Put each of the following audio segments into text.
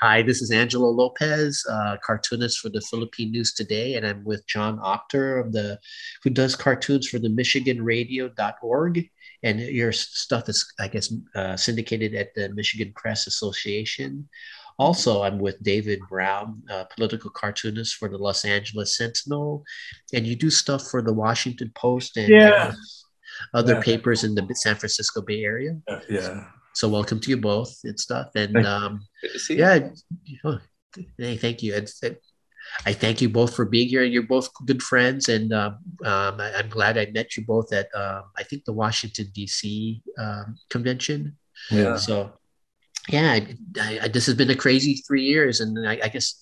Hi, this is Angelo Lopez, cartoonist for the Philippine News Today, and I'm with John Auchter who does cartoons for the MichiganRadio.org, and your stuff is, I guess, syndicated at the Michigan Press Association. Also, I'm with David Brown, political cartoonist for the Los Angeles Sentinel, and you do stuff for the Washington Post and I Yeah. guess other papers in the San Francisco Bay Area. Yeah. So welcome to you both and stuff. And Good to see you. yeah, hey, thank you. I thank you both for being here. You're both good friends, and I'm glad I met you both at I think the Washington D.C. Convention. Yeah. So yeah, this has been a crazy 3 years, and I guess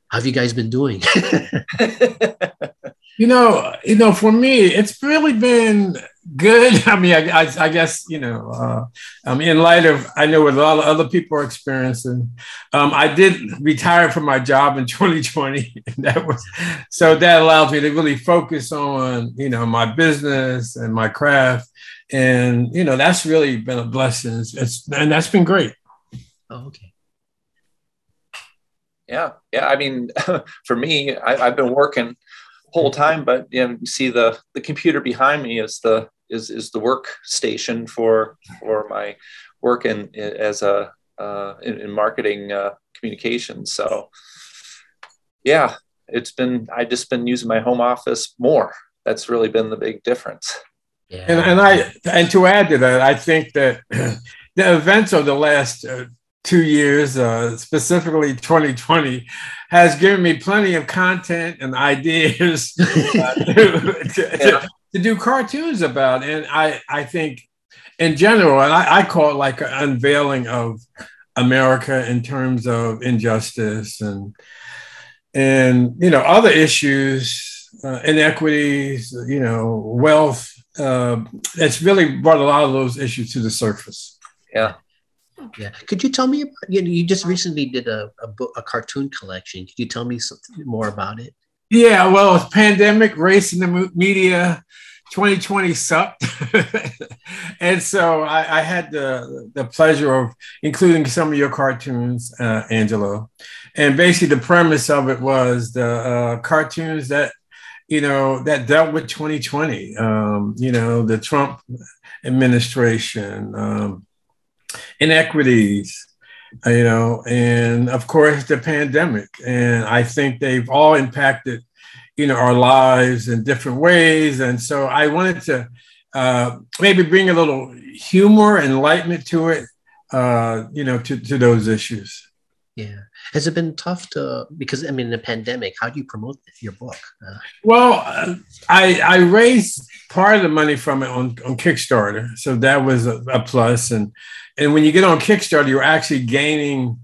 how have you guys been doing? For me, it's really been good. I mean, I guess, in light of, I know what a lot of other people are experiencing. I did retire from my job in 2020. So that allows me to really focus on, my business and my craft. And, that's really been a blessing. And that's been great. Oh, okay. Yeah. I mean, for me, I've been working whole time, but you see the computer behind me is the workstation for my work in marketing communications. So yeah, I've just been using my home office more. That's really been the big difference. Yeah. And to add to that, I think that the events of the last 2 years, specifically 2020, has given me plenty of content and ideas to do cartoons about. And I think in general, and I call it like an unveiling of America in terms of injustice and other issues, inequities, wealth. It's really brought a lot of those issues to the surface. Yeah. Yeah. Could you tell me about, you just recently did a cartoon collection. Could you tell me something more about it? Yeah, well, it's pandemic, race in the media, 2020 sucked. And so I had the pleasure of including some of your cartoons, Angelo. And basically the premise of it was the cartoons that, that dealt with 2020, the Trump administration, inequities, and of course the pandemic. And I think they've all impacted, our lives in different ways. And so I wanted to maybe bring a little humor, enlightenment to it, to those issues. Yeah. Has it been tough because the pandemic, how do you promote your book? I raised part of the money from it on Kickstarter. So that was a plus. And when you get on Kickstarter, you're actually gaining,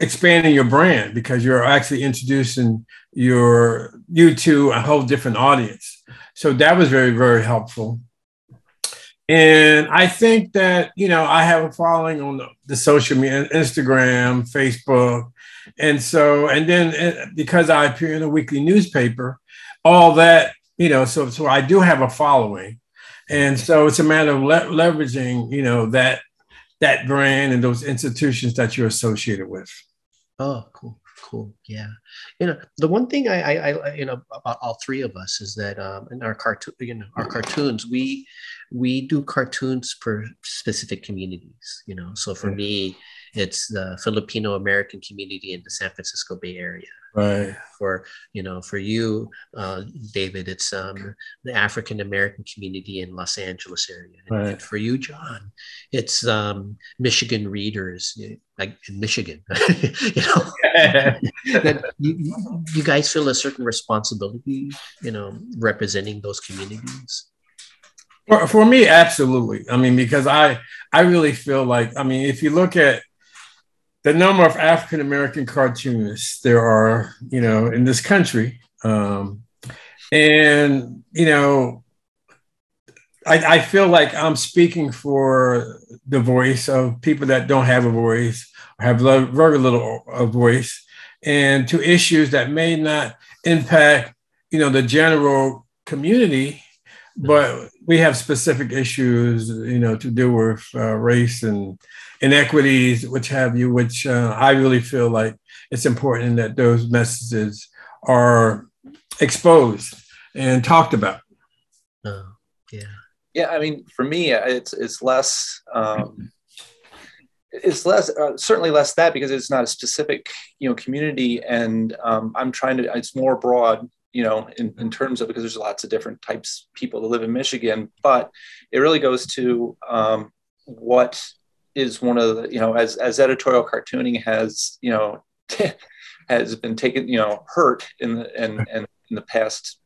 expanding your brand because you're actually introducing you to a whole different audience. So that was very, very helpful. And I think that, I have a following on the social media, Instagram, Facebook. And then because I appear in a weekly newspaper, all that, so I do have a following. And so it's a matter of leveraging, that brand and those institutions that you're associated with. Oh, cool. Yeah. The one thing I about all three of us is that in our cartoons, we do cartoons for specific communities, So for me, it's the Filipino American community in the San Francisco Bay Area. Right. For you, David, it's the African American community in Los Angeles area. Right. And for you, John, it's Michigan readers, like in Michigan. That you guys feel a certain responsibility, representing those communities. For me, absolutely. Because I really feel like, if you look at the number of African American cartoonists there are, in this country, I feel like I'm speaking for the voice of people that don't have a voice or have very little voice, and to issues that may not impact, the general community. but we have specific issues, to deal with race and inequities, which have you, which I really feel like it's important that those messages are exposed and talked about. Oh, yeah. Yeah, I mean, for me, it's less. It's less, certainly less that, because it's not a specific, community, and I'm trying to. It's more broad, in terms of, because there's lots of different types of people that live in Michigan, but it really goes to what is one of the, as editorial cartooning has, has been taken, hurt in the past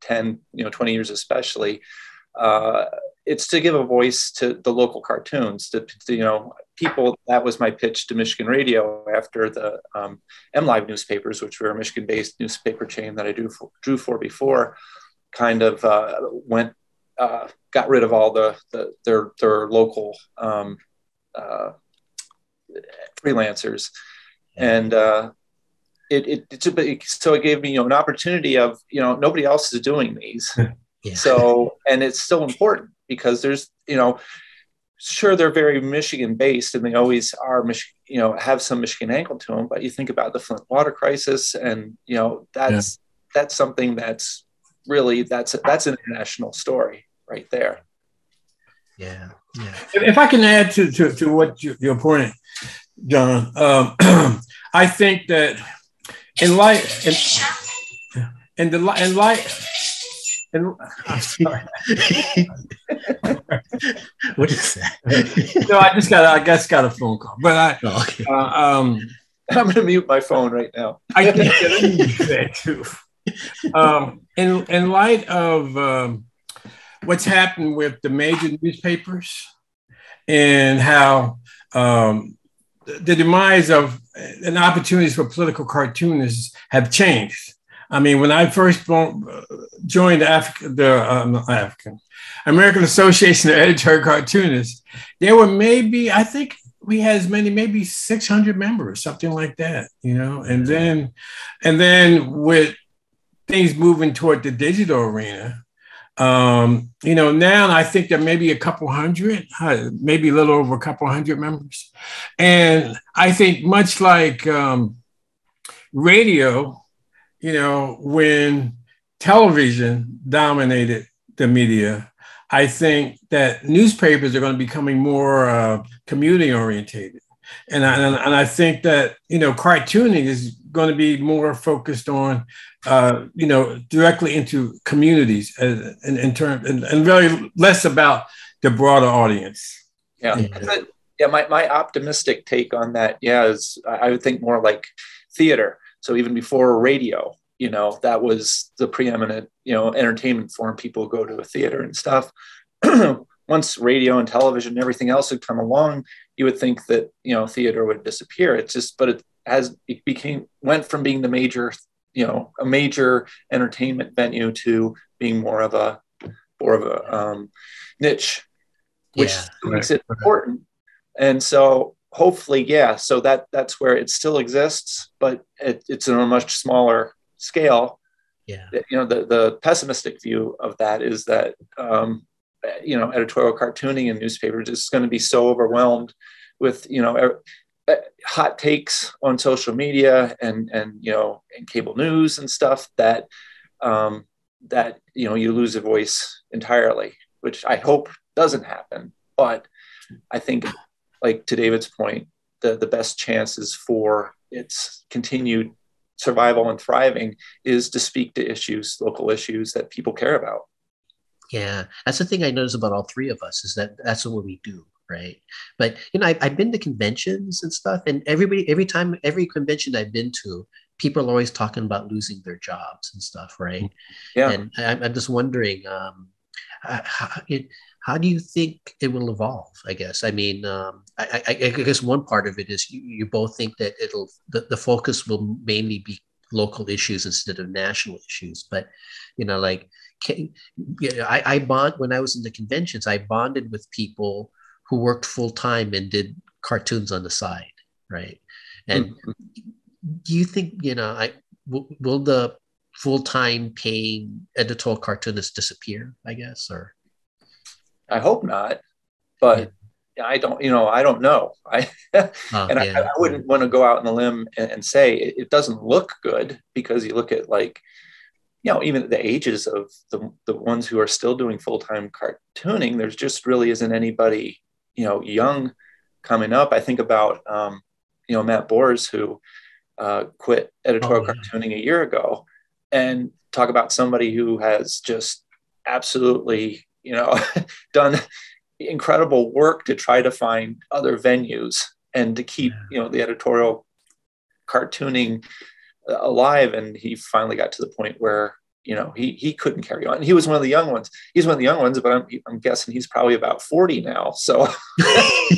10, 20 years, especially. It's to give a voice to the local cartoons, to people. That was my pitch to Michigan Radio after the MLive Newspapers, which were a Michigan-based newspaper chain that I drew for before, kind of got rid of all their local freelancers, and so it gave me an opportunity of nobody else is doing these. Yeah. So, and it's still important because there's, sure, they're very Michigan based and they always are, have some Michigan angle to them, but you think about the Flint water crisis, and, that's something that's really, that's an international story right there. Yeah. Yeah. If I can add to what your point, John, I think that in light, I'm sorry. What is that? No, I just got a phone call, but okay. I'm going to mute my phone right now. I think that too. In light of what's happened with the major newspapers and how the demise of and opportunities for political cartoonists have changed. I mean, when I first joined the American Association of Editorial Cartoonists, there were I think we had as many, maybe 600 members, something like that, and then with things moving toward the digital arena, now I think there may be a couple hundred, maybe a little over a couple hundred members. And I think much like radio, when television dominated the media, I think that newspapers are going to be becoming more community orientated. And I think that, cartooning is going to be more focused on, directly into communities and really less about the broader audience. Yeah. My optimistic take on that, is I would think more like theater. So even before radio, that was the preeminent, entertainment form. People go to a theater and stuff. Once radio and television and everything else had come along, you would think that, theater would disappear. But it went from being the major, a major entertainment venue to being more of a niche, which makes it important. And so hopefully, so that's where it still exists, but it's on a much smaller scale. Yeah. The pessimistic view of that is that, editorial cartooning and newspapers is going to be so overwhelmed with, hot takes on social media and cable news and stuff that you lose a voice entirely, which I hope doesn't happen. But I think, like to David's point, the best chances for its continued survival and thriving is to speak to local issues that people care about. Yeah, that's the thing I notice about all three of us, is that that's what we do, right? But I've been to conventions and stuff, and every convention I've been to, people are always talking about losing their jobs and stuff, right? Yeah. And I'm just wondering, how do you think it will evolve? I guess. I mean, I guess one part of it is you both think that the focus will mainly be local issues instead of national issues. But I bond when I was in the conventions. I bonded with people who worked full time and did cartoons on the side, right? And do you think will the full-time paying editorial cartoonists disappear, I guess, or I hope not, but I don't, I don't know. I wouldn't want to go out on a limb and say it doesn't look good, because you look at, like, even the ages of the ones who are still doing full-time cartooning, there's just really isn't anybody, young coming up. I think about, Matt Bors, who quit editorial cartooning a year ago, and talk about somebody who has just absolutely, done incredible work to try to find other venues and to keep, the editorial cartooning alive. And he finally got to the point where, he couldn't carry on. And he was one of the young ones. He's one of the young ones, but I'm guessing he's probably about 40 now. So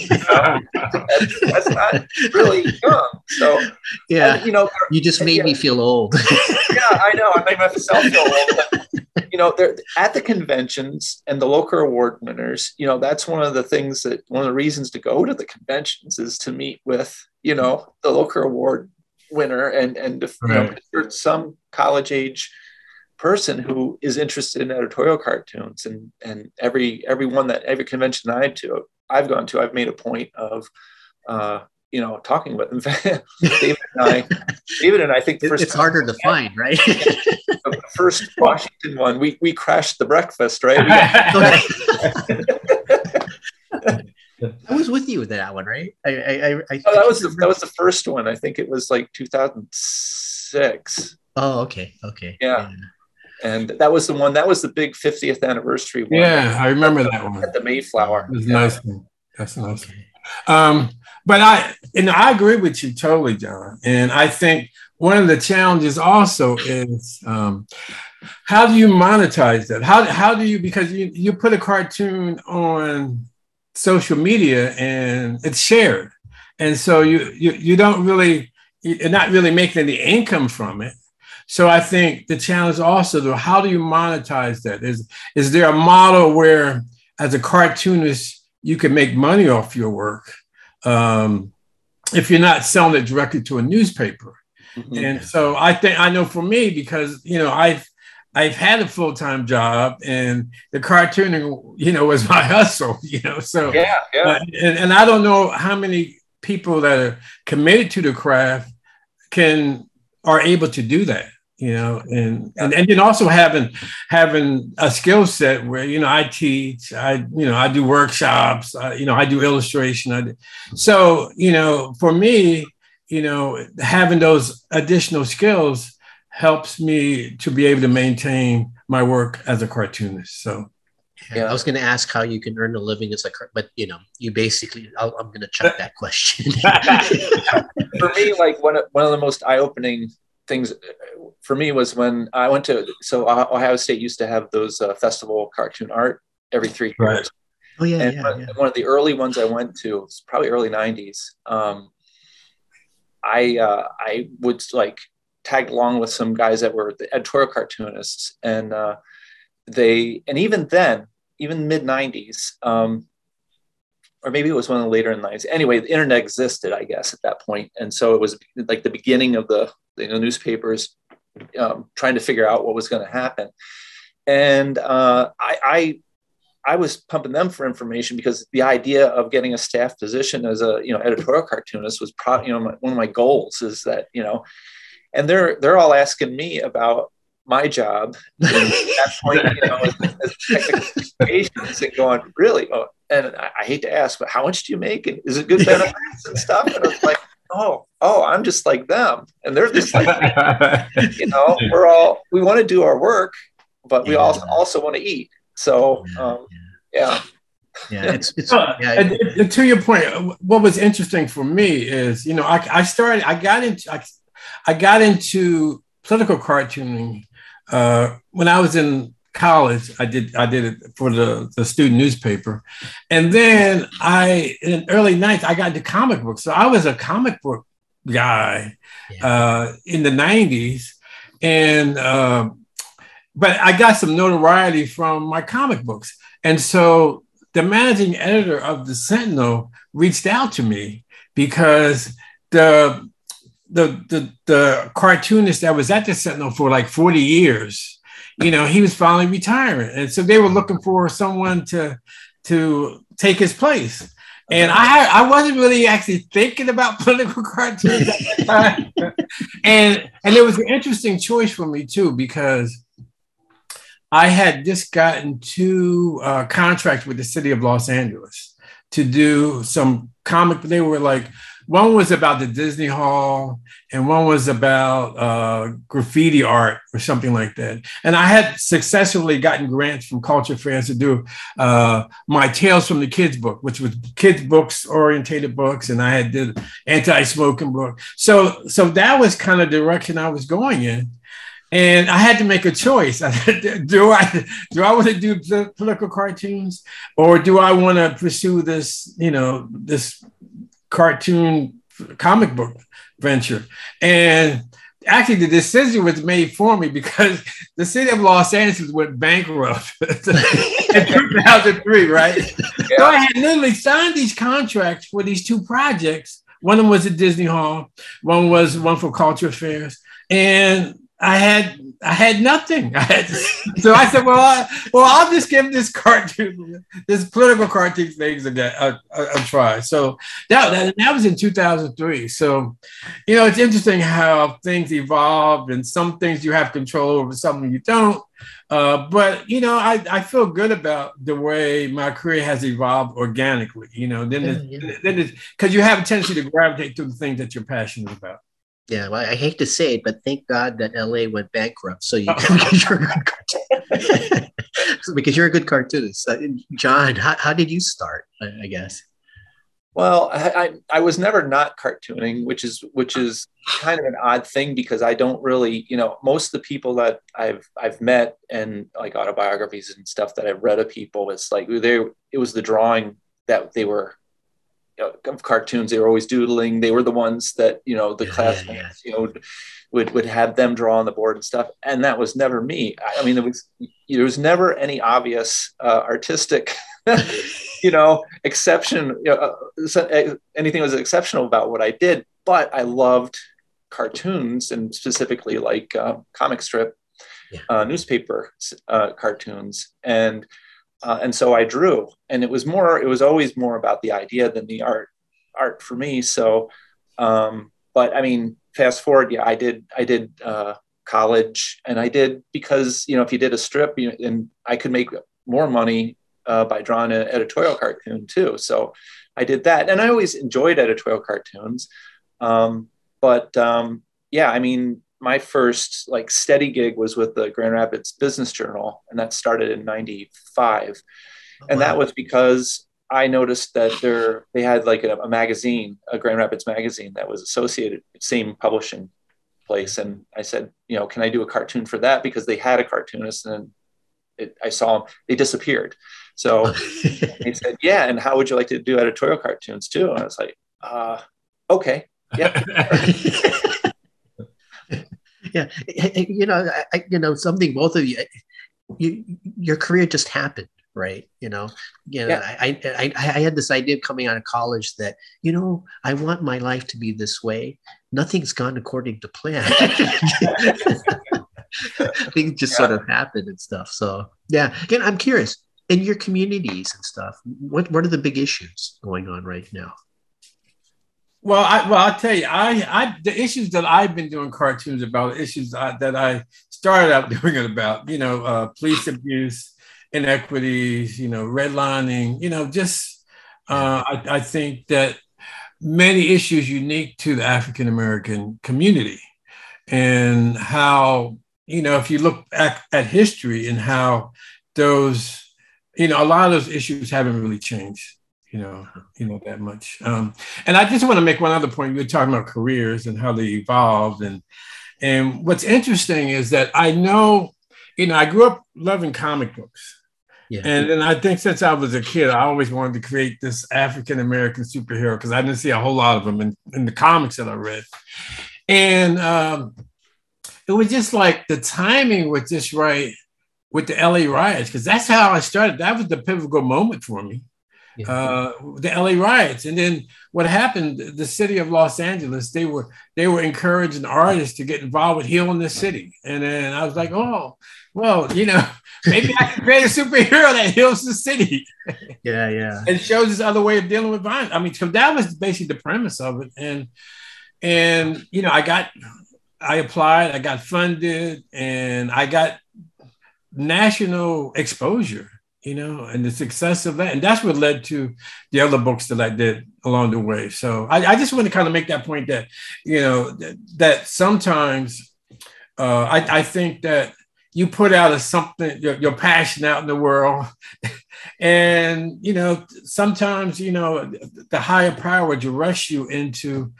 that's not really young. So, yeah, you just made me feel old. Yeah, I know. I made myself feel old. They're at the conventions and the local award winners. That's one of the reasons to go to the conventions is to meet with, the local award winner and for some college age person who is interested in editorial cartoons, and every convention I've gone to, I've made a point of talking with them. David and I think it's harder to find, right? The first Washington one, we crashed the breakfast, right? I was with you with that one, right? That was the first one. I think it was like 2006. Oh, okay. Yeah. And that was the one. That was the big 50th anniversary one. Yeah, I remember that one at the Mayflower. It was nice. That's nice. Okay. But I agree with you totally, John. And I think one of the challenges also is how do you monetize that? How do you, because you put a cartoon on social media and it's shared, and so you don't really, you're not really making any income from it. So I think the challenge also, though, how do you monetize that? Is there a model where, as a cartoonist, you can make money off your work if you're not selling it directly to a newspaper? Mm-hmm. And so I know for me, because I've had a full-time job, and the cartooning was my hustle. So and I don't know how many people that are committed to the craft are able to do that. And then also having a skill set where, I teach, I do workshops, I do illustration. So, for me, having those additional skills helps me to be able to maintain my work as a cartoonist. So. Yeah, I was going to ask how you can earn a living as but you basically, I'm going to chuck that question. For me, like one of the most eye-opening things for me was when I went to, Ohio State used to have those festival cartoon art every 3 years. Right. Oh yeah, and one of the early ones I went to, it's probably early 90s. I would tag along with some guys that were the editorial cartoonists, and even then, even mid 90s, or maybe it was one of the later in the 90s. Anyway, the internet existed, I guess, at that point. And so it was like the beginning of the newspapers trying to figure out what was going to happen. And I was pumping them for information, because the idea of getting a staff position as a editorial cartoonist was one of my goals. Is that and they're all asking me about my job at that point, as technical communications, and going, really? Oh, and I hate to ask, but how much do you make? And is it good benefits and stuff? And I was like, oh, I'm just like them. And they're just like, we want to do our work, but we also want to eat. So, yeah. It's and to your point, what was interesting for me is, I got into political cartooning when I was in college. I did it for the student newspaper, and then in the early 90s I got into comic books. So I was a comic book guy in the 90s, and but I got some notoriety from my comic books, and so the managing editor of the Sentinel reached out to me because the the cartoonist that was at the Sentinel for like 40 years, he was finally retiring. And so they were looking for someone to take his place. And I wasn't really actually thinking about political cartoons at that time. and it was an interesting choice for me too, because I had just gotten 2 contracts with the city of Los Angeles to do some comic. They were like, one was about the Disney Hall and one was about graffiti art or something like that. And I had successfully gotten grants from culture fairs to do my Tales from the Kids book, which was kids books, orientated books. And I had did anti-smoking book. So that was kind of the direction I was going in. And I had to make a choice. Do I want to do political cartoons, or do I want to pursue this, this cartoon comic book venture? And actually, the decision was made for me because the city of Los Angeles went bankrupt in 2003, right? Yeah. So I had literally signed these contracts for these 2 projects. One of them was at Disney Hall. One was one for culture affairs, and I had nothing. So I said, well, I'll just give this political cartoon things a try. So that was in 2003. So, it's interesting how things evolve, and some things you have control over, some you don't. But I feel good about the way my career has evolved organically. Then it's because you have a tendency to gravitate to the things that you're passionate about. Yeah, well, I hate to say it, but thank God that LA went bankrupt. So because you're a good cartoonist. Because you're a good cartoonist. John, how did you start, I guess? Well, I was never not cartooning, which is kind of an odd thing, because I don't really, most of the people that I've met and like autobiographies and stuff that I've read of people, it's like it was the drawing that they were, of cartoons. They were always doodling. They were the ones that, the classmates, would have them draw on the board and stuff. And that was never me. I mean, there was never any obvious artistic, exception, anything was exceptional about what I did, but I loved cartoons, and specifically like comic strip, newspaper cartoons. And so I drew, and it was always more about the idea than the art for me. So, but I mean, fast forward, I did college, and I did because, if you did a strip, and I could make more money by drawing an editorial cartoon too. So I did that, and I always enjoyed editorial cartoons. I mean, my first like steady gig was with the Grand Rapids Business Journal, and that started in '95. And that was because I noticed that they had like a magazine, a Grand Rapids magazine that was associated, same publishing place. And I said, can I do a cartoon for that? Because they had a cartoonist, and I saw them, they disappeared. So he said, yeah. And how would you like to do editorial cartoons too? And I was like, okay. Yeah. Yeah. Something, both of you, your career just happened, right? I had this idea coming out of college that, I want my life to be this way. Nothing's gone according to plan. Things just sort of happened and stuff. So yeah, again, I'm curious, in your communities and stuff, what are the big issues going on right now? Well, I'll tell you, the issues that I've been doing cartoons about, issues that I started out doing it about, police abuse, inequities, redlining, I think that many issues unique to the African-American community, and how, if you look at history and how those, a lot of those issues haven't really changed. That much. And I just want to make one other point. We were talking about careers and how they evolved. And what's interesting is that I know, I grew up loving comic books. Yeah. And then I think since I was a kid, I always wanted to create this African-American superhero, because I didn't see a whole lot of them in the comics that I read. And it was just like the timing was just right with the LA riots, because that's how I started. That was the pivotal moment for me. the LA riots. And then what happened, the city of Los Angeles, they were encouraging artists to get involved with healing the city. And then I was like, oh, well, you know, maybe I can create a superhero that heals the city. Yeah. And shows this other way of dealing with violence. I mean, so that was basically the premise of it. And you know, I applied, I got funded, and I got national exposure, you know, and the success of that. And that's what led to the other books that I did along the way. So I just want to kind of make that point that, you know, that sometimes I think that you put out something, your passion out in the world. And, you know, sometimes, you know, the higher power would rush you into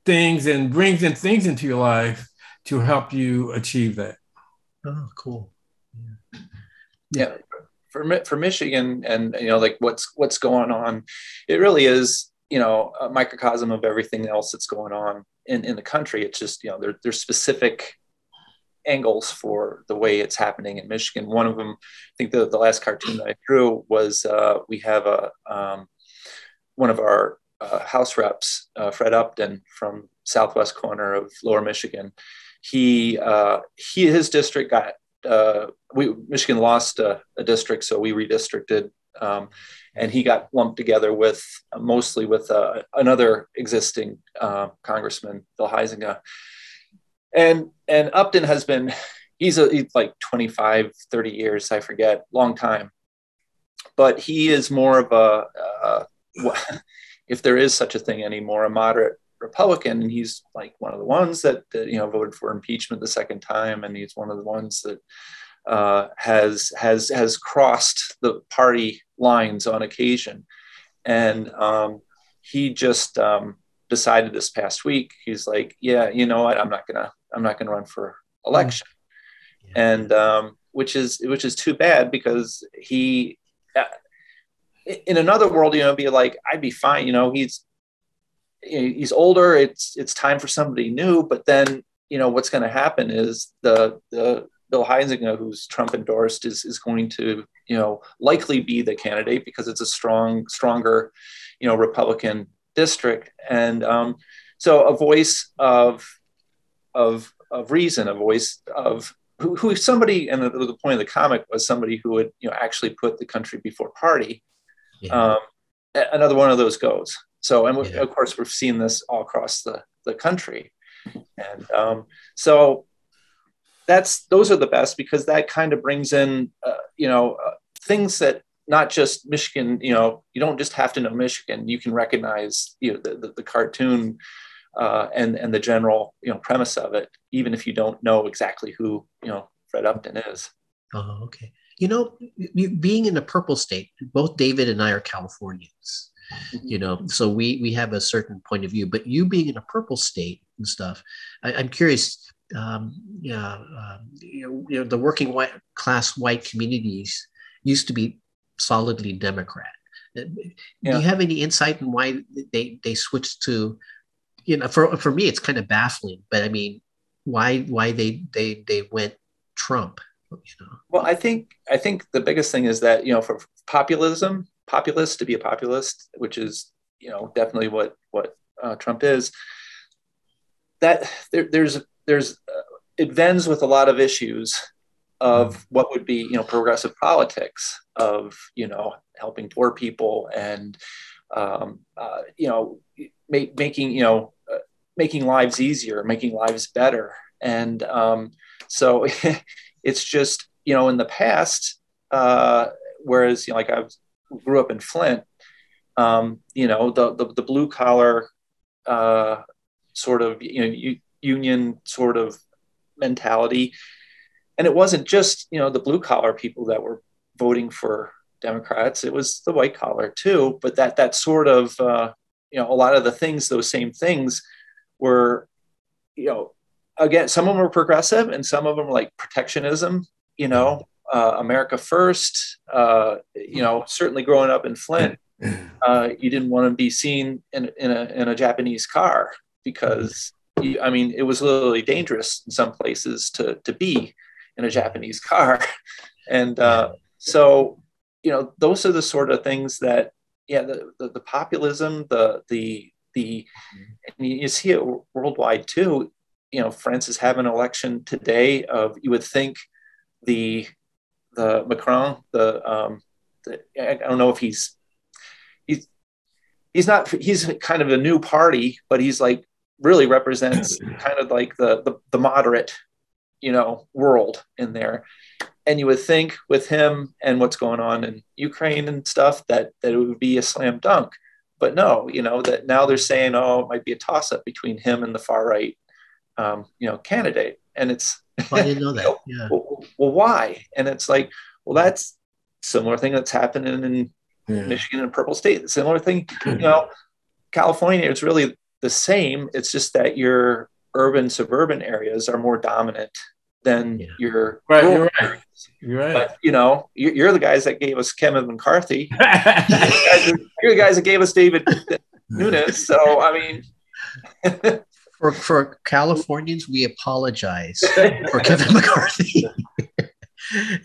things and brings in things into your life to help you achieve that. Oh, cool. Yeah. For Michigan, and you know, like what's going on, it really is, you know, a microcosm of everything else that's going on in the country. It's just, you know, there's specific angles for the way it's happening in Michigan. One of them, I think the last cartoon that I drew was we have one of our House reps, Fred Upton from southwest corner of Lower Michigan. His district got Michigan lost a district, so we redistricted, and he got lumped together with mostly with another existing congressman, Bill Huizenga. And Upton has been, he's like 25, 30 years, I forget, long time. But he is more of a if there is such a thing anymore, a moderate Republican. And he's like one of the ones that you know, voted for impeachment the second time. And he's one of the ones that has crossed the party lines on occasion. And he just decided this past week, he's like, yeah, you know what, I'm not gonna run for election. And which is too bad, because he, in another world, you know, be like, I'd be fine, you know, he's older, it's time for somebody new. But then, you know, what's going to happen is the Bill Huizenga, who's Trump endorsed, is going to, you know, likely be the candidate, because it's a stronger, you know, Republican district. And so a voice of reason, a voice of who somebody, and the point of the comic was somebody who would, you know, actually put the country before party. Another one of those goes. So, and of course, we've seen this all across the country. And so those are the best, because that kind of brings in, you know, things that not just Michigan, you know, you don't just have to know Michigan. You can recognize, you know, the cartoon and the general, you know, premise of it, even if you don't know exactly who, you know, Fred Upton is. Oh, okay. You know, being in a purple state, both David and I are Californians, you know, so we have a certain point of view. But you being in a purple state and stuff, I'm curious. You know, the working class white communities used to be solidly Democrat. Do you have any insight on why they switched to, you know, for me it's kind of baffling, but I mean, why they went Trump? You know? Well, I think the biggest thing is that, you know, for populist to be a populist, which is, you know, definitely what Trump is, that there's it vends with a lot of issues of what would be, you know, progressive politics of, you know, helping poor people and you know, making lives easier, making lives better. And so it's just, you know, in the past, whereas, you know, like I grew up in Flint, you know, the blue collar sort of, you know, union sort of mentality. And it wasn't just, you know, the blue collar people that were voting for Democrats, it was the white collar too. But that sort of, you know, a lot of the things, those same things were, you know, again, some of them were progressive and some of them were like protectionism, you know, America first, you know, certainly growing up in Flint, you didn't want to be seen in a Japanese car, because I mean, it was literally dangerous in some places to be in a Japanese car. And so, those are the sort of things that, the populism, and you see it worldwide too. France is having an election today of, you would think the Macron, I don't know if he's not, he's kind of a new party, but he's like really represents kind of like the moderate, world in there. And you would think with him and what's going on in Ukraine and stuff that it would be a slam dunk. But no, that now they're saying, oh, it might be a toss up between him and the far right, candidate. And it's, I didn't know that. Yeah. Well, why? And it's like, well, that's similar thing that's happening in Michigan and Purple State. Similar thing, California, it's really the same. It's just that your urban suburban areas are more dominant than your rural areas. You're right. But you're the guys that gave us Kevin McCarthy. You're the guys that gave us David Nunes. So I mean, for Californians, we apologize for Kevin McCarthy.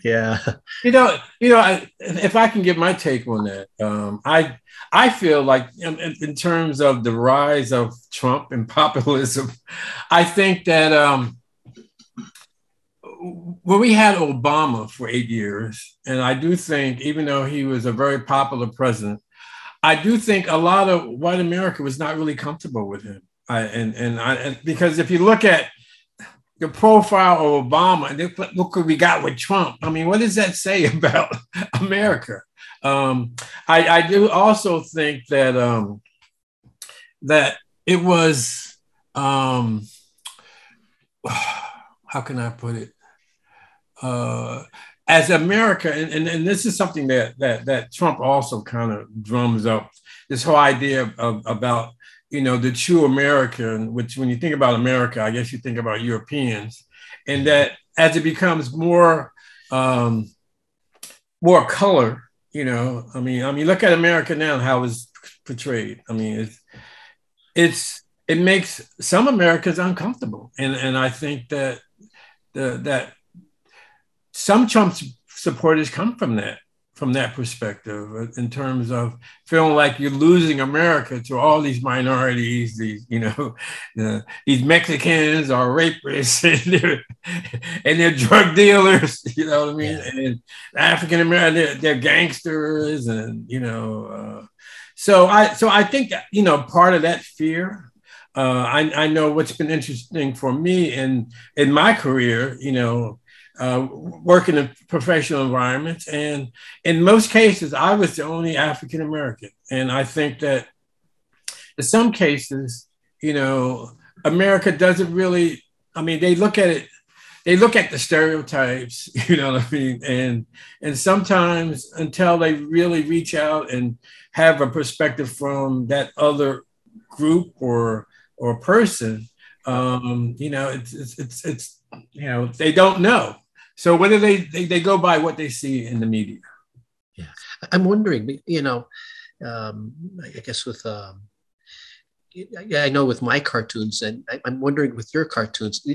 Yeah. If I can give my take on that, I feel like in terms of the rise of Trump and populism, I think that when we had Obama for 8 years, and I do think, even though he was a very popular president, I do think a lot of white America was not really comfortable with him. Because if you look at the profile of Obama and look what we got with Trump, I mean, what does that say about America? I do also think that that it was how can I put it? As America, and this is something that Trump also kind of drums up, this whole idea about the true American, which when you think about America, I guess you think about Europeans, and that as it becomes more color, I mean, look at America now and how it's portrayed. I mean, it makes some Americans uncomfortable, and I think that that some Trump supporters come from that perspective, in terms of feeling like you're losing America to all these minorities, these these Mexicans are rapists and they're drug dealers, you know what I mean, and African American they're gangsters, and so I think that, part of that fear. I know what's been interesting for me in my career, working in professional environments, and in most cases, I was the only African American, and I think that in some cases, America doesn't really. I mean, they look at it. They look at the stereotypes, you know what I mean, and sometimes until they really reach out and have a perspective from that other group or person, it's they don't know. So whether they go by what they see in the media. Yeah, I'm wondering, I guess with I know with my cartoons, and I'm wondering with your cartoons,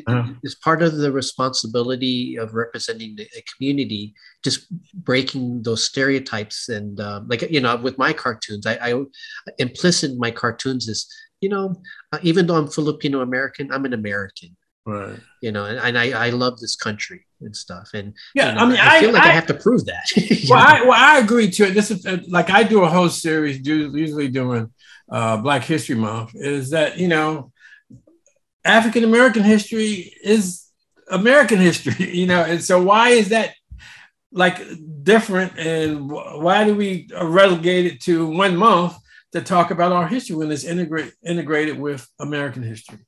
is part of the responsibility of representing a community just breaking those stereotypes, and with my cartoons, I implicit in my cartoons is, even though I'm Filipino American, I'm an American. Right. And I love this country and stuff. And I feel like I have to prove that. I agree too. This is like I do a whole series, usually during Black History Month, is that, African American history is American history, and so why is that like different, and why do we relegate it to 1 month to talk about our history when it's integrated with American history?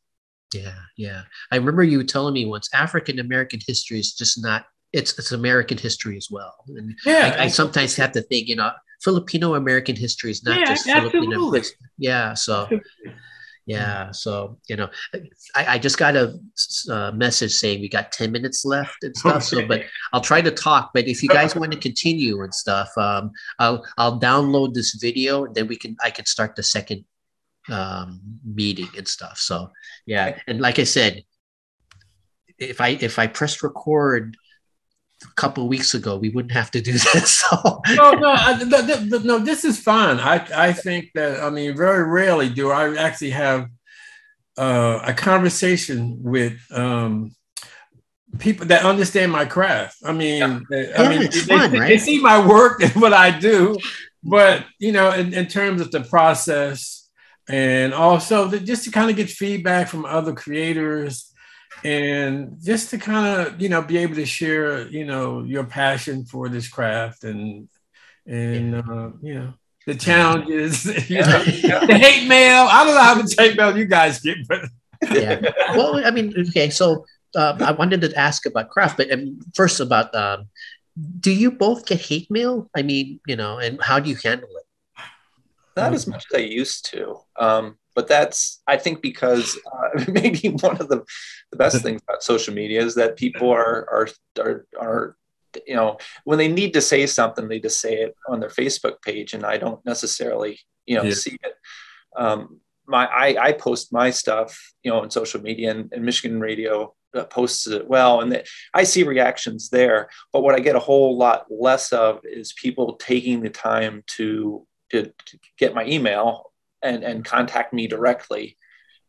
Yeah. I remember you telling me once, African American history is just not, it's American history as well. And I sometimes have to think, Filipino American history is not just Filipino. So I just got a message saying we got 10 minutes left and stuff. Okay. So, but I'll try to talk. But if you guys want to continue and stuff, I'll download this video, and then I can start the second meeting and stuff. So and like I said, if I press record a couple of weeks ago, we wouldn't have to do this. So. No, this is fun. I think that, I mean, very rarely do I actually have a conversation with people that understand my craft. I mean, it's fun, right? They see my work and what I do, but in terms of the process, and also just to kind of get feedback from other creators, and just to kind of be able to share your passion for this craft, and the challenges, the hate mail. I don't know how much hate mail you guys get, but yeah. Well, I mean, okay, so I wanted to ask about craft, but first about do you both get hate mail? I mean, and how do you handle it? Not as much as I used to. But that's, I think, because maybe one of the best things about social media is that people are when they need to say something, they just say it on their Facebook page, and I don't necessarily see it. I post my stuff on social media, and Michigan Radio posts it well, and I see reactions there. But what I get a whole lot less of is people taking the time to get my email and contact me directly.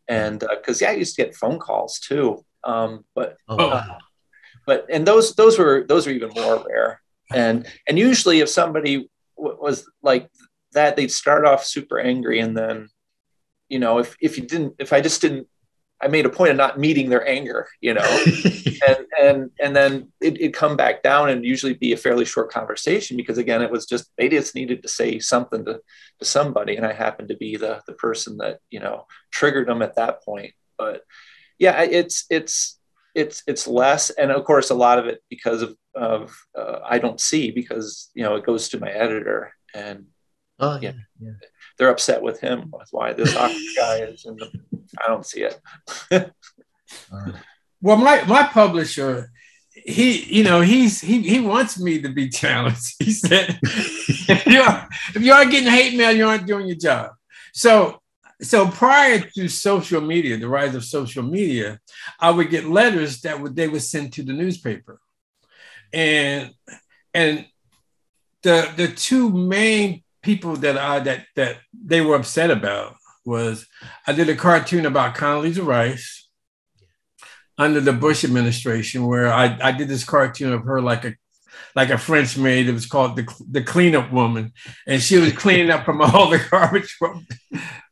And because I used to get phone calls too, but those were even more rare. And usually if somebody was like that, they'd start off super angry, and then I made a point of not meeting their anger, and then it'd come back down, and usually be a fairly short conversation, because again, it was just, they just needed to say something to somebody, and I happened to be the person that triggered them at that point. But yeah, it's less, and of course a lot of it because of I don't see, because it goes to my editor, and they're upset with him with why this Auchter guy is in the. I don't see it. Well, my publisher, he wants me to be challenged. He said, if you aren't getting hate mail, you aren't doing your job. So prior to social media, the rise of social media, I would get letters they would send to the newspaper, and the two main people that they were upset about was, I did a cartoon about Condoleezza Rice under the Bush administration, where I did this cartoon of her like a French maid. It was called the Cleanup Woman, and she was cleaning up from all the garbage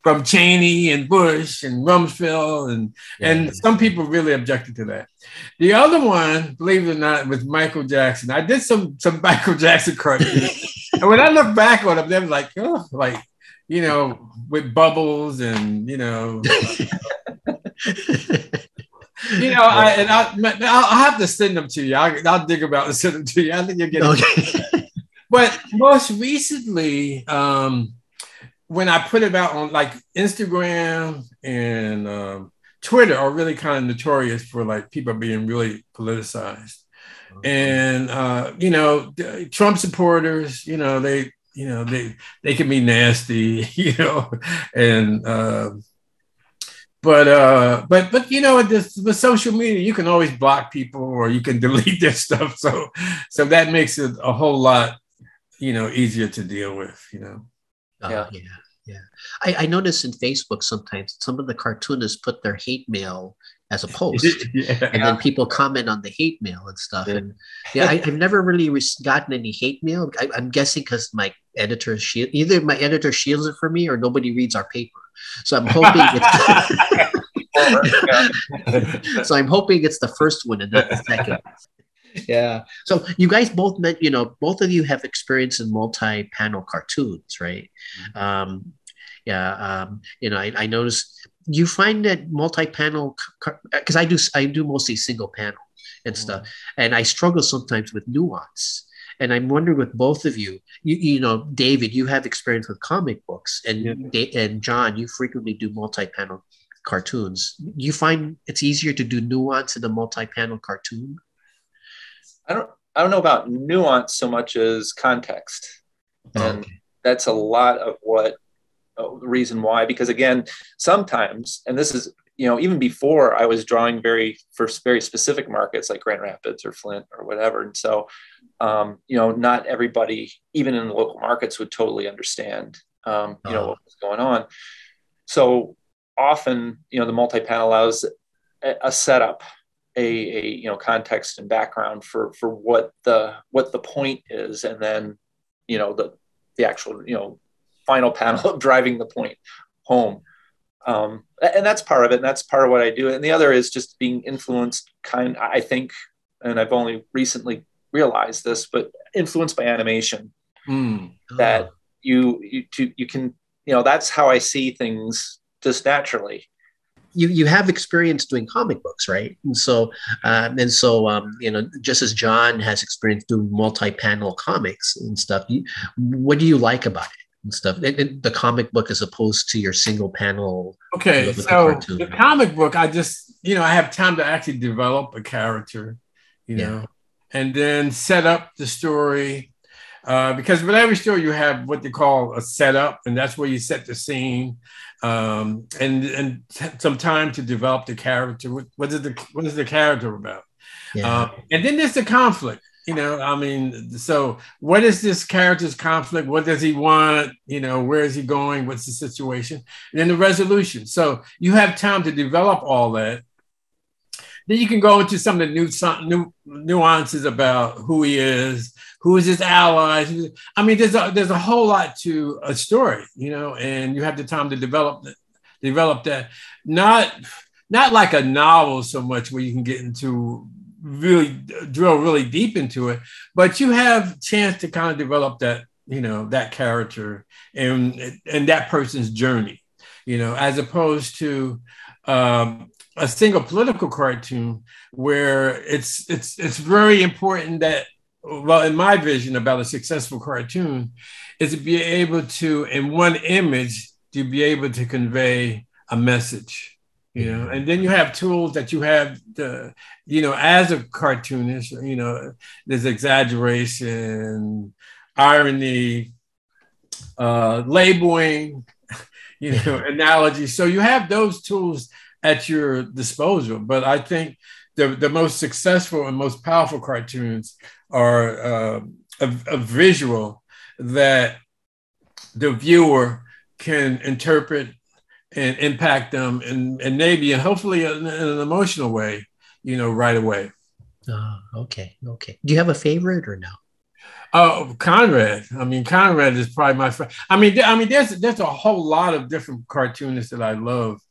from Cheney and Bush and Rumsfeld, and some people really objected to that. The other one, believe it or not, was Michael Jackson. I did some Michael Jackson cartoons, and when I look back on them, they were like, oh, like, with bubbles and I'll have to send them to you. I'll dig about and send them to you. I think you'll get it. But most recently, when I put it out on like Instagram and Twitter, are really kind of notorious for like people being really politicized. And Trump supporters, they can be nasty, and but with social media, you can always block people, or you can delete their stuff. So that makes it a whole lot, easier to deal with, Yeah. I notice in Facebook sometimes some of the cartoonists put their hate mail as a post, and then people comment on the hate mail and stuff. And I've never really gotten any hate mail. I'm guessing because my editor either my editor shields it for me, or nobody reads our paper. So I'm hoping it's I'm hoping it's the first one and not the second. Yeah. So you guys both met, both of you have experience in multi-panel cartoons, right? I noticed. You find that multi-panel, because I do mostly single panel and stuff, and I struggle sometimes with nuance. And I'm wondering with both of you, David, you have experience with comic books, and John, you frequently do multi-panel cartoons. You find it's easier to do nuance in a multi-panel cartoon? I don't know about nuance so much as context, and that's a lot of what. The reason why, because again, sometimes, and this is even before I was drawing for very specific markets like Grand Rapids or Flint or whatever. And so, not everybody, even in the local markets, would totally understand, what was going on. So often, the multi-panel allows a setup, a context and background for what the point is, and then, the actual, final panel of driving the point home. And that's part of it. And that's part of what I do. And the other is just being influenced I think, and I've only recently realized this, but influenced by animation. That you can, that's how I see things just naturally. You have experience doing comic books, right? And so just as John has experience doing multi-panel comics and stuff, what do you like about it and stuff? The comic book as opposed to your single panel. Okay, so the comic book, I just, I have time to actually develop a character, and then set up the story. Because with every story you have what they call a setup, and that's where you set the scene, and some time to develop the character. What is the character about? Yeah. And then there's the conflict. So what is this character's conflict? What does he want? Where is he going? What's the situation? And then the resolution. So you have time to develop all that. Then you can go into some of the new nuances about who he is, who is his allies. There's a whole lot to a story, and you have the time to develop that. Not like a novel so much where you can get into really drill really deep into it, but you have a chance to kind of develop that, that character and that person's journey, as opposed to a single political cartoon where it's very important that, well, in my vision about a successful cartoon, is to be able to, in one image, to be able to convey a message, and then you have tools that you have to, as a cartoonist, there's exaggeration, irony, labeling, analogy. So you have those tools at your disposal. But I think the most successful and most powerful cartoons are a visual that the viewer can interpret and impact them, and maybe and hopefully in an emotional way, right away. Okay. Do you have a favorite or no? Oh, Conrad. Conrad is probably my friend. There's a whole lot of different cartoonists that I love,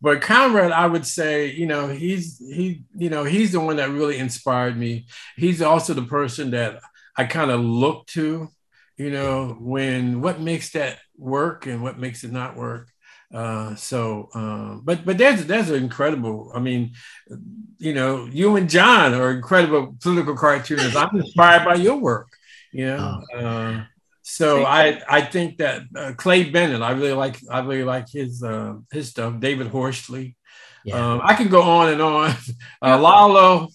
but Conrad, I would say, he's the one that really inspired me. He's also the person that I kind of look to, what makes that work and what makes it not work. But there's an incredible, you and John are incredible political cartoonists. I'm inspired by your work, so I think that Clay Bennett, I really like his stuff. David Horsley, I can go on and on. Lalo,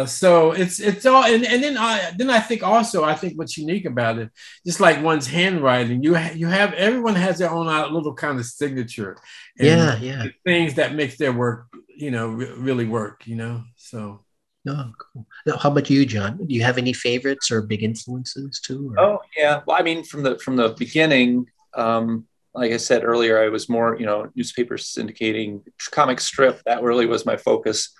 so it's all, and then I think what's unique about it, just like one's handwriting, you have everyone has their own little kind of signature, and things that makes their work, really work, so. Oh, cool. Now, how about you, John? Do you have any favorites or big influences too? Or? Oh yeah, well, from the beginning, like I said earlier, I was more, newspapers syndicating comic strip. That really was my focus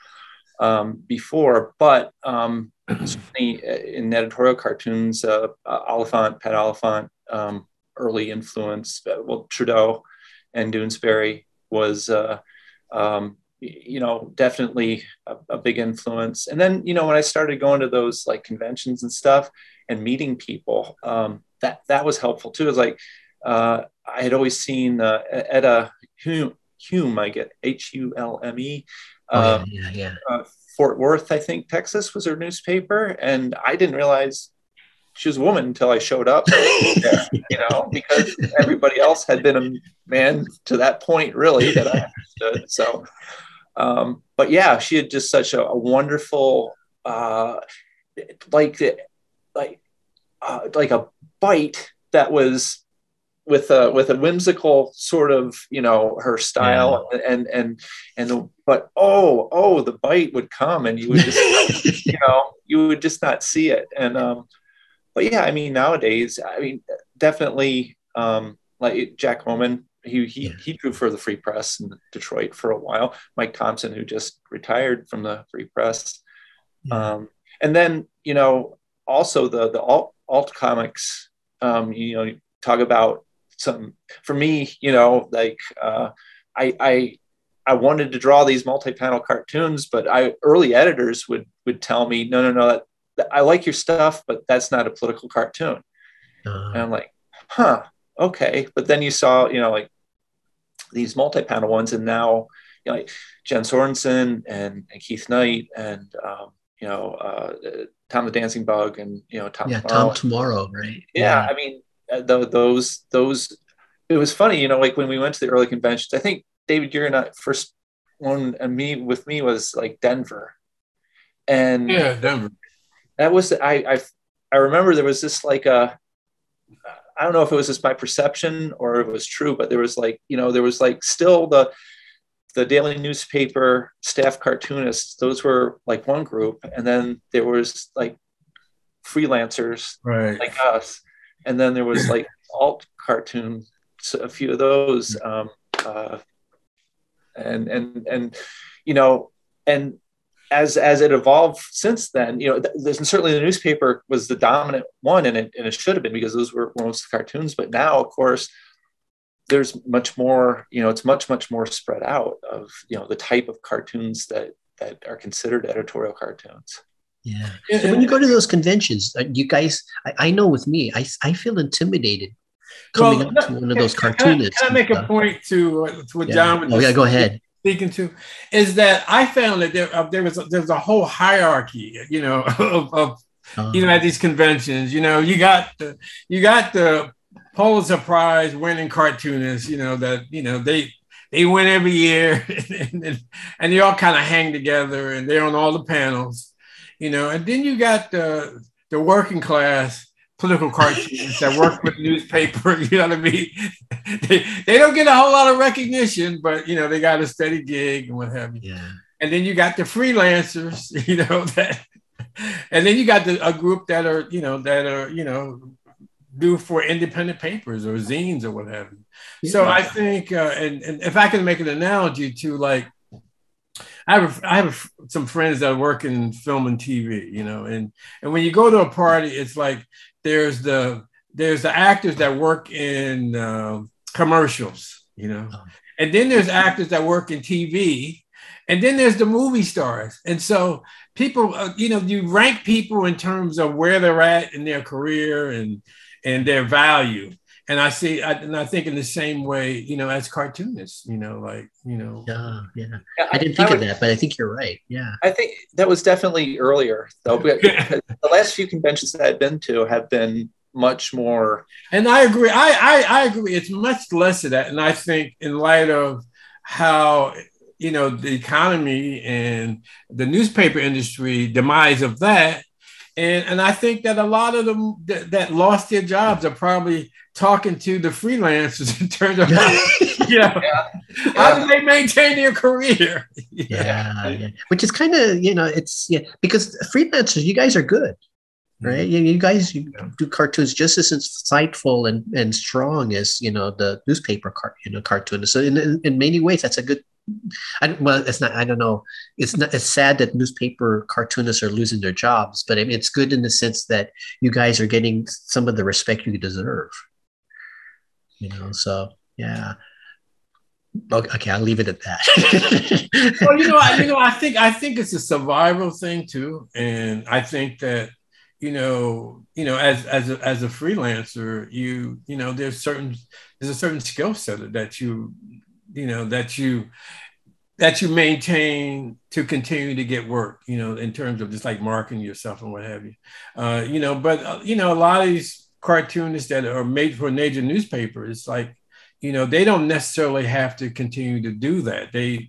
before. But certainly in editorial cartoons, Pat Oliphant, early influence. Trudeau and Doonesbury was. Definitely a big influence. And then, when I started going to those like conventions and stuff and meeting people, that was helpful too. It's like, I had always seen Etta Hume, I get Hulme, Fort Worth, I think Texas was her newspaper. And I didn't realize she was a woman until I showed up there, because everybody else had been a man to that point, really, that I understood. So, but yeah, she had just such a wonderful, like a bite that was with a whimsical sort of, her style, but the bite would come and you would just you would just not see it. And but yeah, I mean, nowadays, I mean, definitely, like Jack Homan, he drew for the Free Press in Detroit for a while. Mike Thompson, who just retired from the Free Press, and then also the alt comics. Talk about some, for me, like I wanted to draw these multi-panel cartoons, but early editors would tell me, no, I like your stuff, but that's not a political cartoon. And I'm like, okay. But then you saw, like these multi-panel ones, and now, like Jen Sorensen and Keith Knight and Tom the Dancing Bug and Tom Tomorrow, right? Yeah, I mean, those. It was funny, like when we went to the early conventions. I think David, you're not first one, and with me was like Denver, and Denver. That was I remember there was this like I don't know if it was just my perception or if it was true, but there was like there was like still the daily newspaper staff cartoonists. Those were like one group, and then there was like freelancers like us, and then there was like alt cartoon, a few of those, and as it evolved since then, there's certainly the newspaper was the dominant one, and it should have been, because those were most cartoons. But now, of course, there's much more, it's much more spread out of, the type of cartoons that are considered editorial cartoons. Yeah. So when you go to those conventions, you guys, I know with me, I feel intimidated coming up to one of those cartoonists. Can I make a point to what John was go ahead. Speaking to, is that I found that there's a whole hierarchy, of at these conventions. You got the Pulitzer Prize winning cartoonists, they win every year, and they all kind of hang together, and they're on all the panels, and then you got the working class political cartoonists that work with newspaper, you know what I mean? They don't get a whole lot of recognition, but they got a steady gig and what have you. Yeah. And then you got the freelancers, and then you got a group that are do for independent papers or zines or what have you. Yeah. So I think, and if I can make an analogy to, like, I have some friends that work in film and TV, and when you go to a party, it's like there's the actors that work in commercials, and then there's actors that work in TV, and then there's the movie stars. And so people, you rank people in terms of where they're at in their career and their value. And I think in the same way, as cartoonists, I didn't think of that, but I think you're right. Yeah. I think that was definitely earlier, though. The last few conventions that I've been to have been much more. And I agree. I agree. It's much less of that. And I think in light of how, the economy and the newspaper industry, demise of that, and I think that a lot of them that lost their jobs are probably talking to the freelancers in terms of how do they maintain their career? Which is kind of, because freelancers, you guys are good, right? You guys do cartoons just as insightful and strong as the newspaper cartoonists. So in many ways, that's a good. It's not. I don't know. It's not. It's sad that newspaper cartoonists are losing their jobs, but I mean, it's good in the sense that you guys are getting some of the respect you deserve. So yeah. Okay, I'll leave it at that. Well, I think it's a survival thing too, and I think that as a freelancer, there's a certain skill set that you maintain to continue to get work, in terms of just like marketing yourself and what have you, but a lot of these cartoonists that are made for major newspapers, like, they don't necessarily have to continue to do that. They,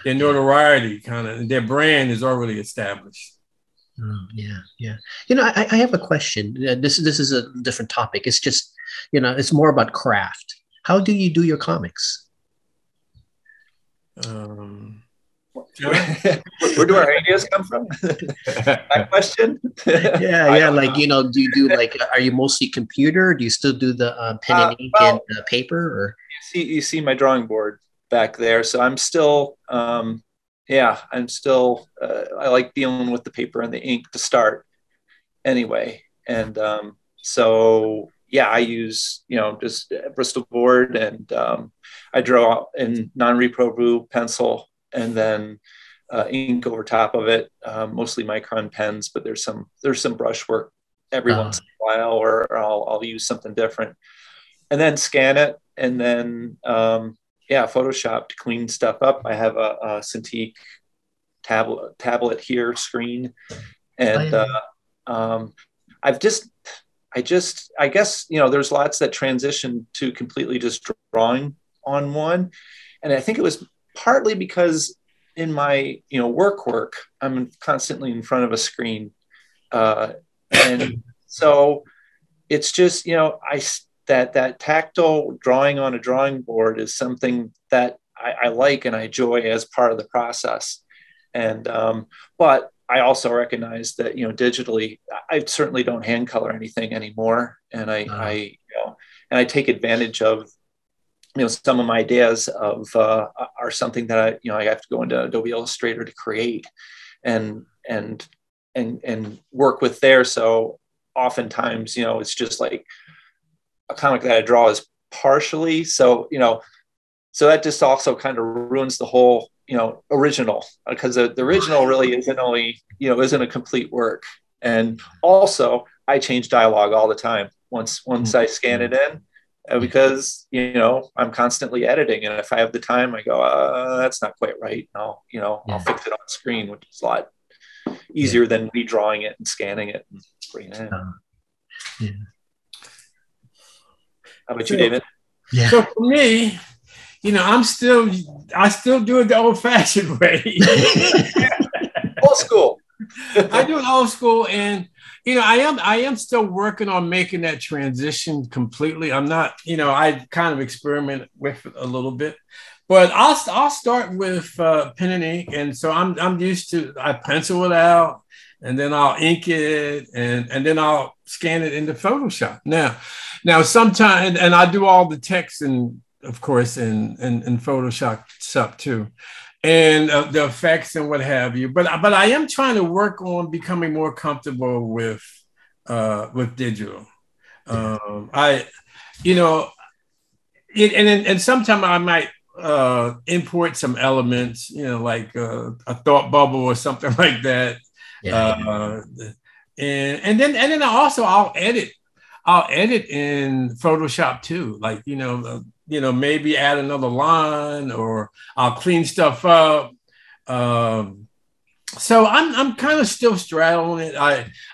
their notoriety their brand is already established. Oh, yeah, yeah. I have a question. This is a different topic. It's just, it's more about craft. How do you do your comics? Um, Where do our ideas come from? That question. Yeah, I yeah. don't Like, know. do you do like, are you mostly computer? Do you still do the pen and ink and Well, paper? Or you see my drawing board back there, so I'm still, yeah, I'm still. I like dealing with the paper and the ink to start anyway, and so yeah, I use just Bristol board, and I draw in non-repro pencil, and then ink over top of it, mostly micron pens, but there's some brush work every uh, once in a while, or I'll use something different, and then scan it, and then yeah, Photoshop to clean stuff up. I have a Cintiq tablet here screen, oh, and yeah. um, I've just I guess there's lots that transition to completely just drawing on one, and I think it was partly because in my work I'm constantly in front of a screen, uh, and so it's just that tactile drawing on a drawing board is something that I like and I enjoy as part of the process. And but I also recognize that digitally, I certainly don't hand color anything anymore, and Uh, I take advantage of some of my ideas of are something that I have to go into Adobe Illustrator to create and and and work with there. So oftentimes, it's just like a comic that I draw is partially. So that just also kind of ruins the whole original, because the original really isn't a complete work. And also I change dialogue all the time once I scan it in, yeah, because I'm constantly editing, and if I have the time, I go, that's not quite right. And I'll yeah, fix it on screen, which is a lot yeah. easier than redrawing it and scanning it and bringing it in. Yeah. How about you, so, David? Yeah. so for me, I still do it the old fashioned way. Old school. I do it old school, and I am still working on making that transition completely. I'm not, I kind of experiment with it a little bit, but I'll start with pen and ink, and so I'm used to, I pencil it out, and then I'll ink it, and then I'll scan it into Photoshop. Now sometimes, and I do all the text, and of course in Photoshop too, and the effects and what have you. But I am trying to work on becoming more comfortable with digital. I you know and sometimes I might import some elements, like a thought bubble or something like that. Yeah. Uh, and then I'll edit in Photoshop too, like maybe add another line, or I'll clean stuff up. Um, so I'm kind of still straddling it.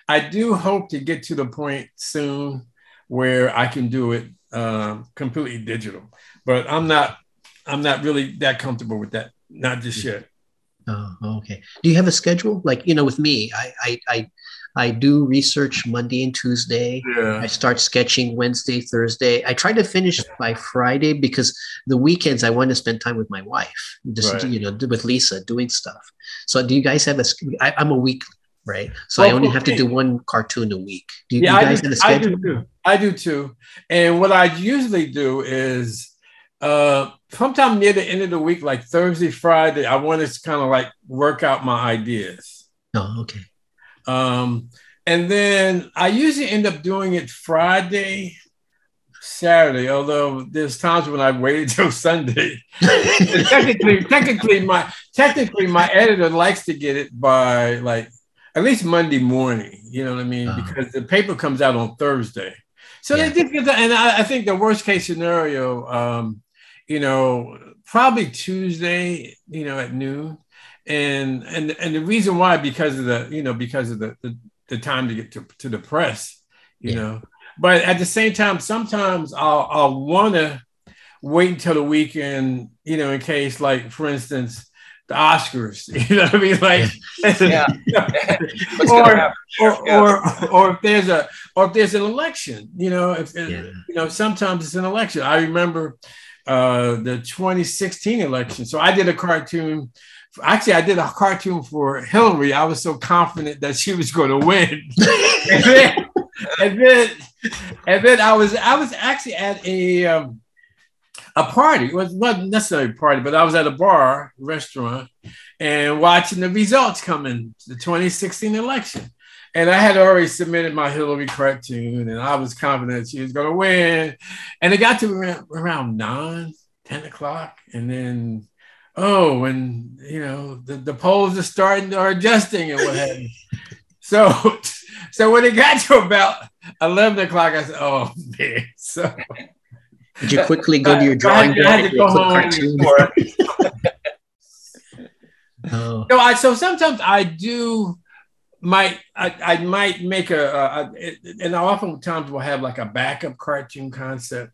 I do hope to get to the point soon where I can do it completely digital, but I'm not really that comfortable with that. Not just yet. Oh, okay. Do you have a schedule? Like, with me, I do research Monday and Tuesday. I Yeah. start sketching Wednesday, Thursday. I try to finish by Friday because the weekends I want to spend time with my wife, just, Right. with Lisa doing stuff. So do you guys have I'm a week, right? So I Well, only for have to me, do one cartoon a week. Do yeah, you I guys do. have a I do schedule? too. I do too. And what I usually do is sometime near the end of the week, like Thursday, Friday, I want to kind of like work out my ideas. Oh, okay. Um, and then I usually end up doing it Friday, Saturday, although there's times when I waited till Sunday. And technically my editor likes to get it by like at least Monday morning. You know what I mean? Because the paper comes out on Thursday. So they Yeah. did get that, and I think the worst case scenario, probably Tuesday, at noon, and the reason why, because of the time to get to the press, you Yeah. know. But at the same time, sometimes I'll want to wait until the weekend, in case, like, for instance, the Oscars. You know what I mean? Like, Yeah. or if there's an election, sometimes it's an election. I remember the 2016 election. So I did a cartoon. Actually, I did a cartoon for Hillary. I was so confident that she was going to win. and then I was actually at a party. It wasn't necessarily a party, but I was at a restaurant, and watching the results come in, the 2016 election. And I had already submitted my Hillary cartoon, and I was confident she was going to win. And it got to around 9, 10 o'clock. And then, the polls are adjusting and what have you. So when it got to about 11 o'clock, I said, oh, man. So did you quickly go to your drawing board? I had to go home. Oh. So sometimes I do. I might make and I oftentimes will have like a backup cartoon concept,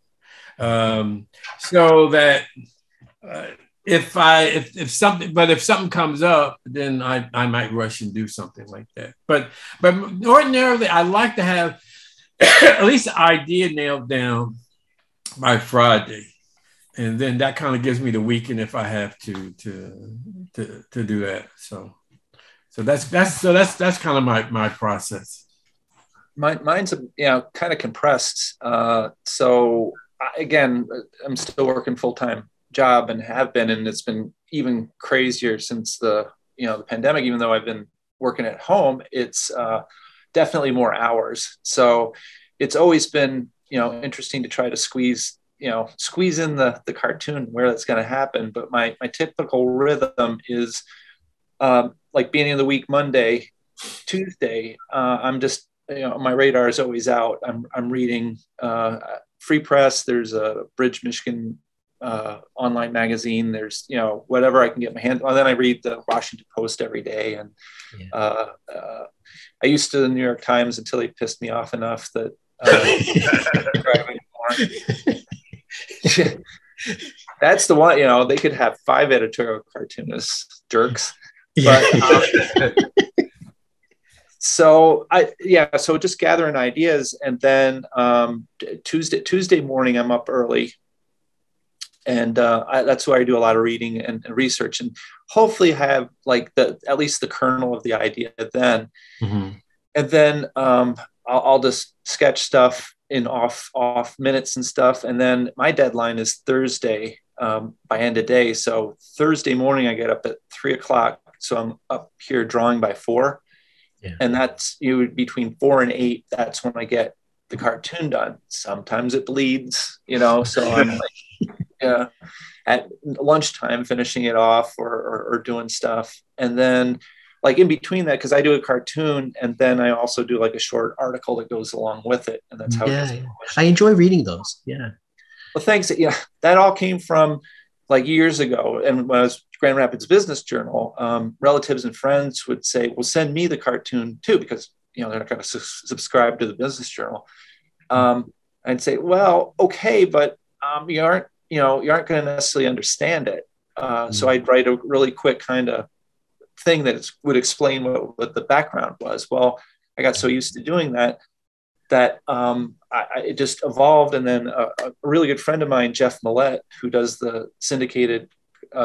so that if something comes up, then I might rush and do something like that. But ordinarily, I like to have at least the idea nailed down by Friday, and then that kind of gives me the weekend if I have to do that. So that's kind of my process. Mine's kind of compressed. So again, I'm still working full-time job and have been, and it's been even crazier since the pandemic. Even though I've been working at home, it's definitely more hours. So it's always been interesting to try to squeeze in the cartoon where that's going to happen. But my typical rhythm is like beginning of the week, Monday, Tuesday, I'm just, my radar is always out. I'm reading Free Press. There's a Bridge, Michigan online magazine. There's, whatever I can get my hands on. Then I read the Washington Post every day. And I used to the New York Times until they pissed me off enough that that's the one, they could have 5 editorial cartoonists, jerks. But so just gathering ideas, and then Tuesday morning I'm up early, and that's where I do a lot of reading and research, and hopefully have like at least the kernel of the idea then. Mm-hmm. And then I'll just sketch stuff in off minutes and stuff, and then my deadline is Thursday by end of day. So Thursday morning I get up at 3 o'clock. So I'm up here drawing by 4. Yeah. And that's between 4 and 8. That's when I get the cartoon done. Sometimes it bleeds, so I'm like, at lunchtime finishing it off or doing stuff. And then like in between that, because I do a cartoon and then I also do like a short article that goes along with it. And that's how it gets published. I enjoy reading those. Yeah. Well, thanks. Yeah, that all came from like years ago. And when I was Grand Rapids Business Journal, relatives and friends would say, well, send me the cartoon too, because, they're not going to subscribe to the Business Journal. I'd say, well, okay, but you aren't going to necessarily understand it. So I'd write a really quick kind of thing that would explain what the background was. Well, I got so used to doing that it just evolved. And then a really good friend of mine, Jeff Millett, who does the syndicated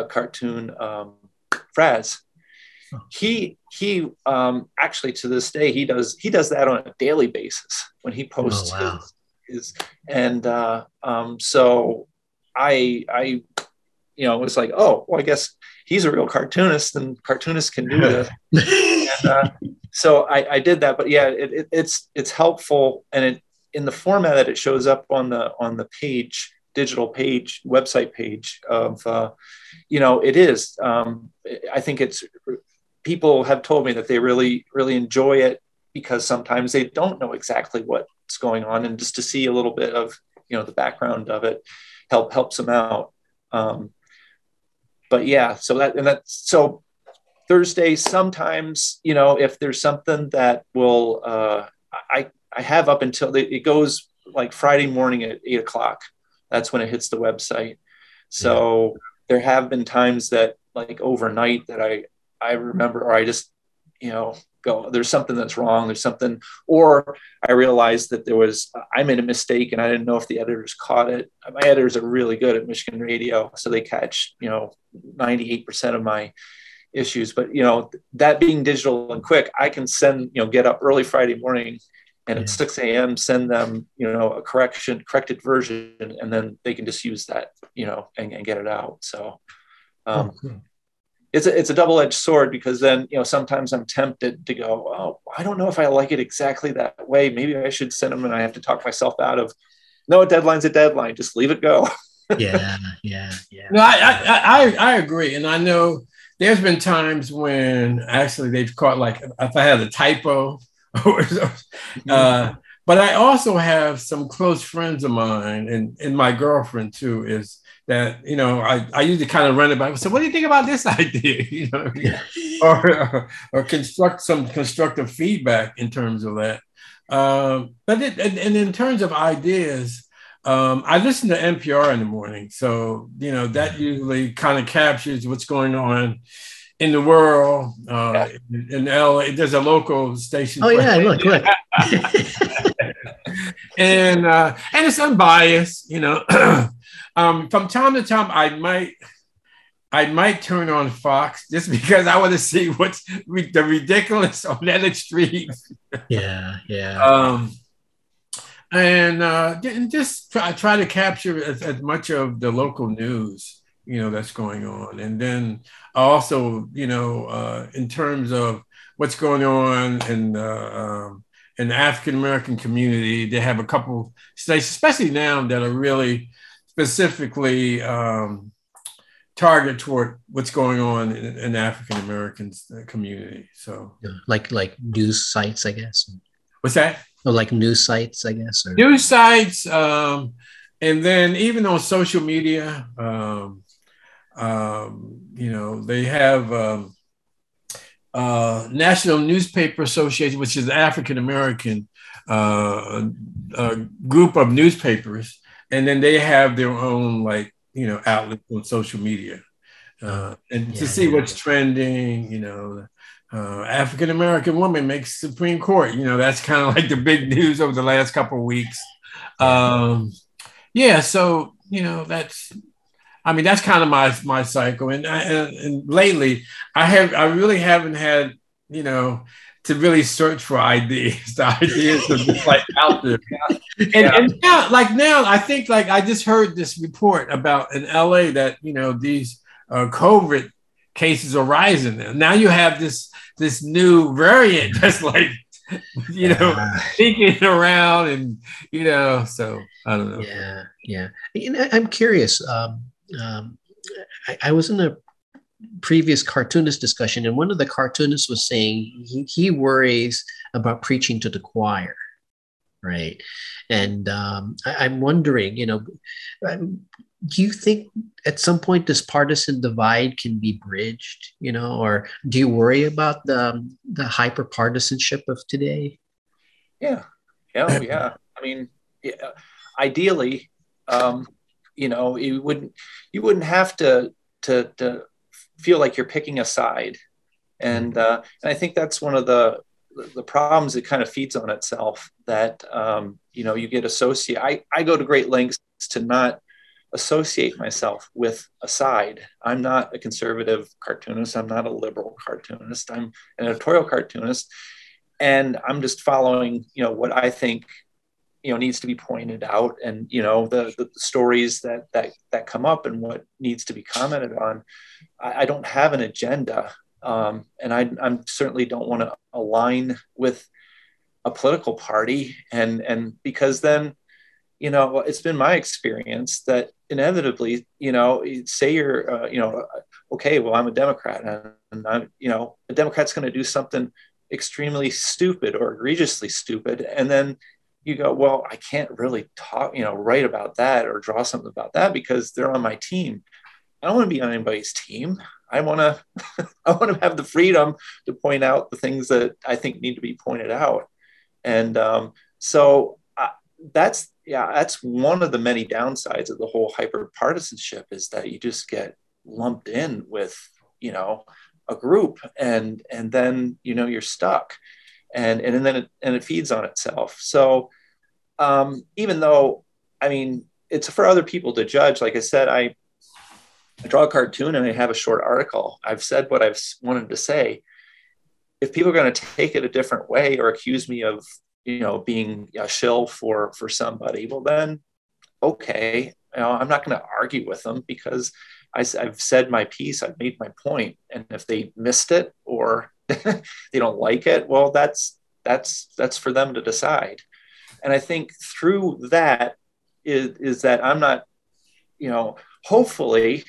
cartoon Fraz, he actually to this day he does that on a daily basis when he posts his and so I was like, oh well, I guess he's a real cartoonist and cartoonists can do this. And, so I did that, but yeah, it's helpful, and in the format that it shows up on the page, digital page, website page of, it is. I think people have told me that they really, really enjoy it because sometimes they don't know exactly what's going on, and just to see a little bit of, the background of it helps them out. But yeah, so Thursday, sometimes, if there's something that will, I have up until it goes like Friday morning at 8 o'clock. That's when it hits the website. So there have been times that, like overnight that I remember, or I just, go, there's something that's wrong. There's something, or I realized that I made a mistake and I didn't know if the editors caught it. My editors are really good at Michigan radio, so they catch, 98% of my issues. But, that being digital and quick, I can send, get up early Friday morning and at 6 a.m. send them, a corrected version, and then they can just use that, and get it out. So, it's a double-edged sword, because then, sometimes I'm tempted to go, oh, I don't know if I like it exactly that way. Maybe I should send them, and I have to talk myself out of, no, a deadline's a deadline. Just leave it go. Yeah. No, I agree. And I know there's been times when actually they've caught, like, if I had a typo, but I also have some close friends of mine, and my girlfriend too, is that, I usually kind of run it by. So what do you think about this idea? Or construct some constructive feedback in terms of that. But in terms of ideas, I listen to NPR in the morning. So, that usually kind of captures what's going on in the world. In LA, there's a local station. Oh yeah, look. And it's unbiased, from time to time, I might turn on Fox just because I want to see what's the ridiculous on that extreme. And just try to capture as much of the local news, that's going on. And then also, in terms of what's going on in the African-American community, they have a couple stations, especially now, that are really specifically target toward what's going on in the African-American community. So like news sites, I guess. What's that? Oh, like news sites, I guess. Or... News sites, and then even on social media, they have National Newspaper Association, which is the African-American group of newspapers. And then they have their own, outlet on social media. And to see what's trending, African-American woman makes Supreme Court. That's kind of like the big news over the last couple of weeks. So, that's kind of my cycle. And lately, I really haven't had, to really search for ideas. The ideas are just out there. And now, I think, I just heard this report about in LA that, these COVID cases are rising. Now you have this new variant that's sneaking around, and so I don't know. Yeah. I'm curious. I was in a previous cartoonist discussion, and one of the cartoonists was saying he worries about preaching to the choir, right? And I'm wondering, do you think at some point this partisan divide can be bridged, or do you worry about the hyper partisanship of today? Yeah. I mean, ideally, you wouldn't have to feel like you're picking a side, and I think that's one of the problems. It kind of feeds on itself, that you get associated. I go to great lengths to not associate myself with a side. I'm not a conservative cartoonist. I'm not a liberal cartoonist. I'm an editorial cartoonist, and I'm just following, what I think, needs to be pointed out, and the stories that come up and what needs to be commented on. I don't have an agenda, and I certainly don't want to align with a political party, and because then, it's been my experience that inevitably, say you're, okay, well, I'm a Democrat, and I'm, a Democrat's going to do something extremely stupid or egregiously stupid, and then you go, well, I can't really talk, write about that or draw something about that because they're on my team. I don't want to be on anybody's team. I want to have the freedom to point out the things that I think need to be pointed out. And that's one of the many downsides of the whole hyper partisanship, is that you just get lumped in with a group, and then, you're stuck, and then it feeds on itself. So even though, I mean, it's for other people to judge. Like I said, I draw a cartoon and I have a short article. I've said what I've wanted to say. If people are going to take it a different way or accuse me of, being a shill for somebody, well then, okay, I'm not going to argue with them, because I've said my piece, I've made my point. And if they missed it or they don't like it, well, that's for them to decide. And I think through that is that I'm not, hopefully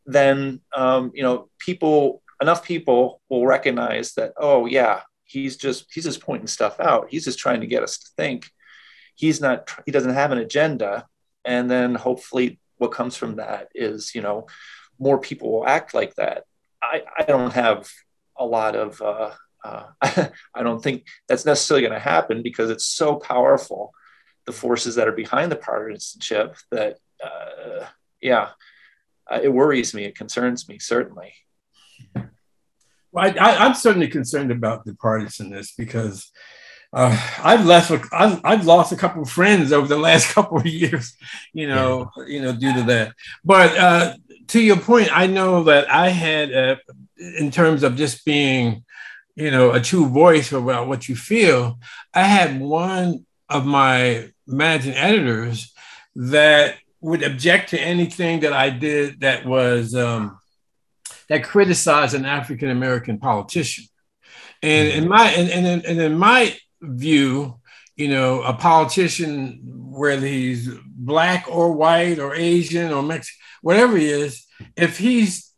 then, enough people will recognize that, oh yeah, he's just pointing stuff out. He's just trying to get us to think. He doesn't have an agenda. And then hopefully what comes from that is, more people will act like that. I don't have a lot of, I don't think that's necessarily going to happen, because it's so powerful, the forces that are behind the partisanship, that, it worries me. It concerns me, certainly. Well, I'm certainly concerned about the partisanness, because I've lost a couple of friends over the last couple of years, due to that. But to your point, I know that I had, in terms of just being, a true voice about what you feel, I had one of my managing editors that would object to anything that I did that was that criticized an African American politician. And in my view, a politician, whether he's Black or white or Asian or Mexican, whatever he is, if he's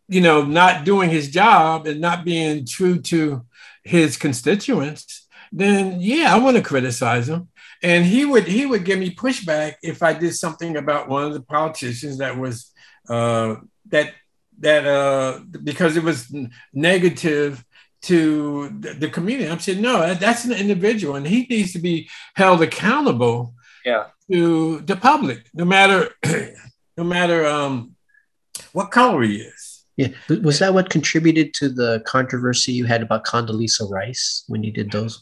not doing his job and not being true to his constituents, then yeah, I want to criticize him. And he would give me pushback if I did something about one of the politicians that was because it was negative to the community. I'm saying, no, that's an individual, and he needs to be held accountable to the public, no matter what color he is. Yeah, was that what contributed to the controversy you had about Condoleezza Rice when you did those?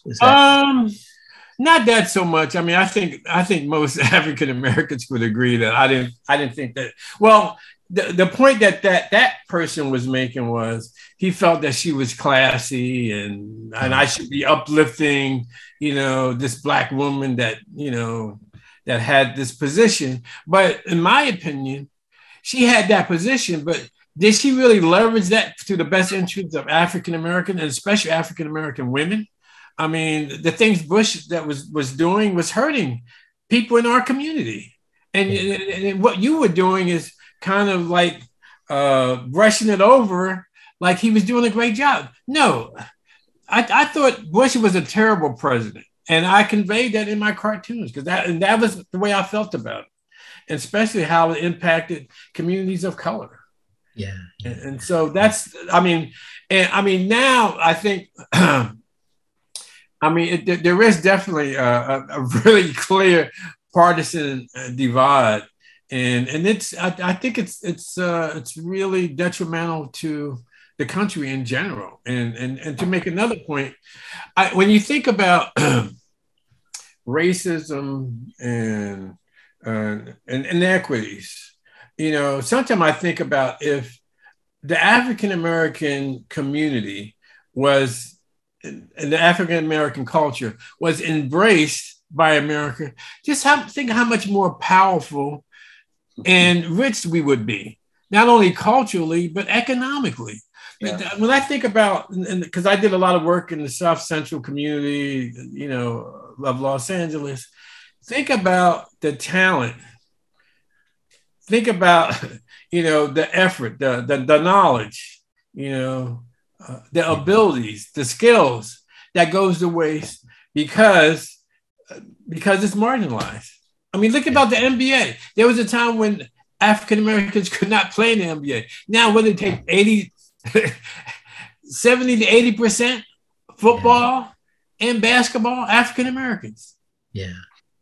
Not that so much. I mean, I think most African Americans would agree that I didn't think that. Well, the point that person was making was he felt that she was classy and I should be uplifting, this Black woman that had this position. But in my opinion, she had that position, but did she really leverage that to the best interests of African American and especially African American women? I mean, the things Bush that was doing was hurting people in our community. And what you were doing is kind of like brushing it over like he was doing a great job. No, I thought Bush was a terrible president. And I conveyed that in my cartoons, because that was the way I felt about it, and especially how it impacted communities of color. Yeah. And so that's, now I think, there is definitely a really clear partisan divide, and I think it's really detrimental to the country in general. And to make another point, when you think about racism and inequities, sometimes I think about if the African American community was, and the African American culture was embraced by America, think how much more powerful and rich we would be, not only culturally, but economically. Yeah. When I think about, because I did a lot of work in the South Central community, of Los Angeles, think about the talent. Think about, the effort, the knowledge, the abilities, the skills that goes to waste because it's marginalized. I mean, look about the NBA. There was a time when African Americans could not play in the NBA. Now, whether they take 70 to 80% football and basketball, African Americans. Yeah.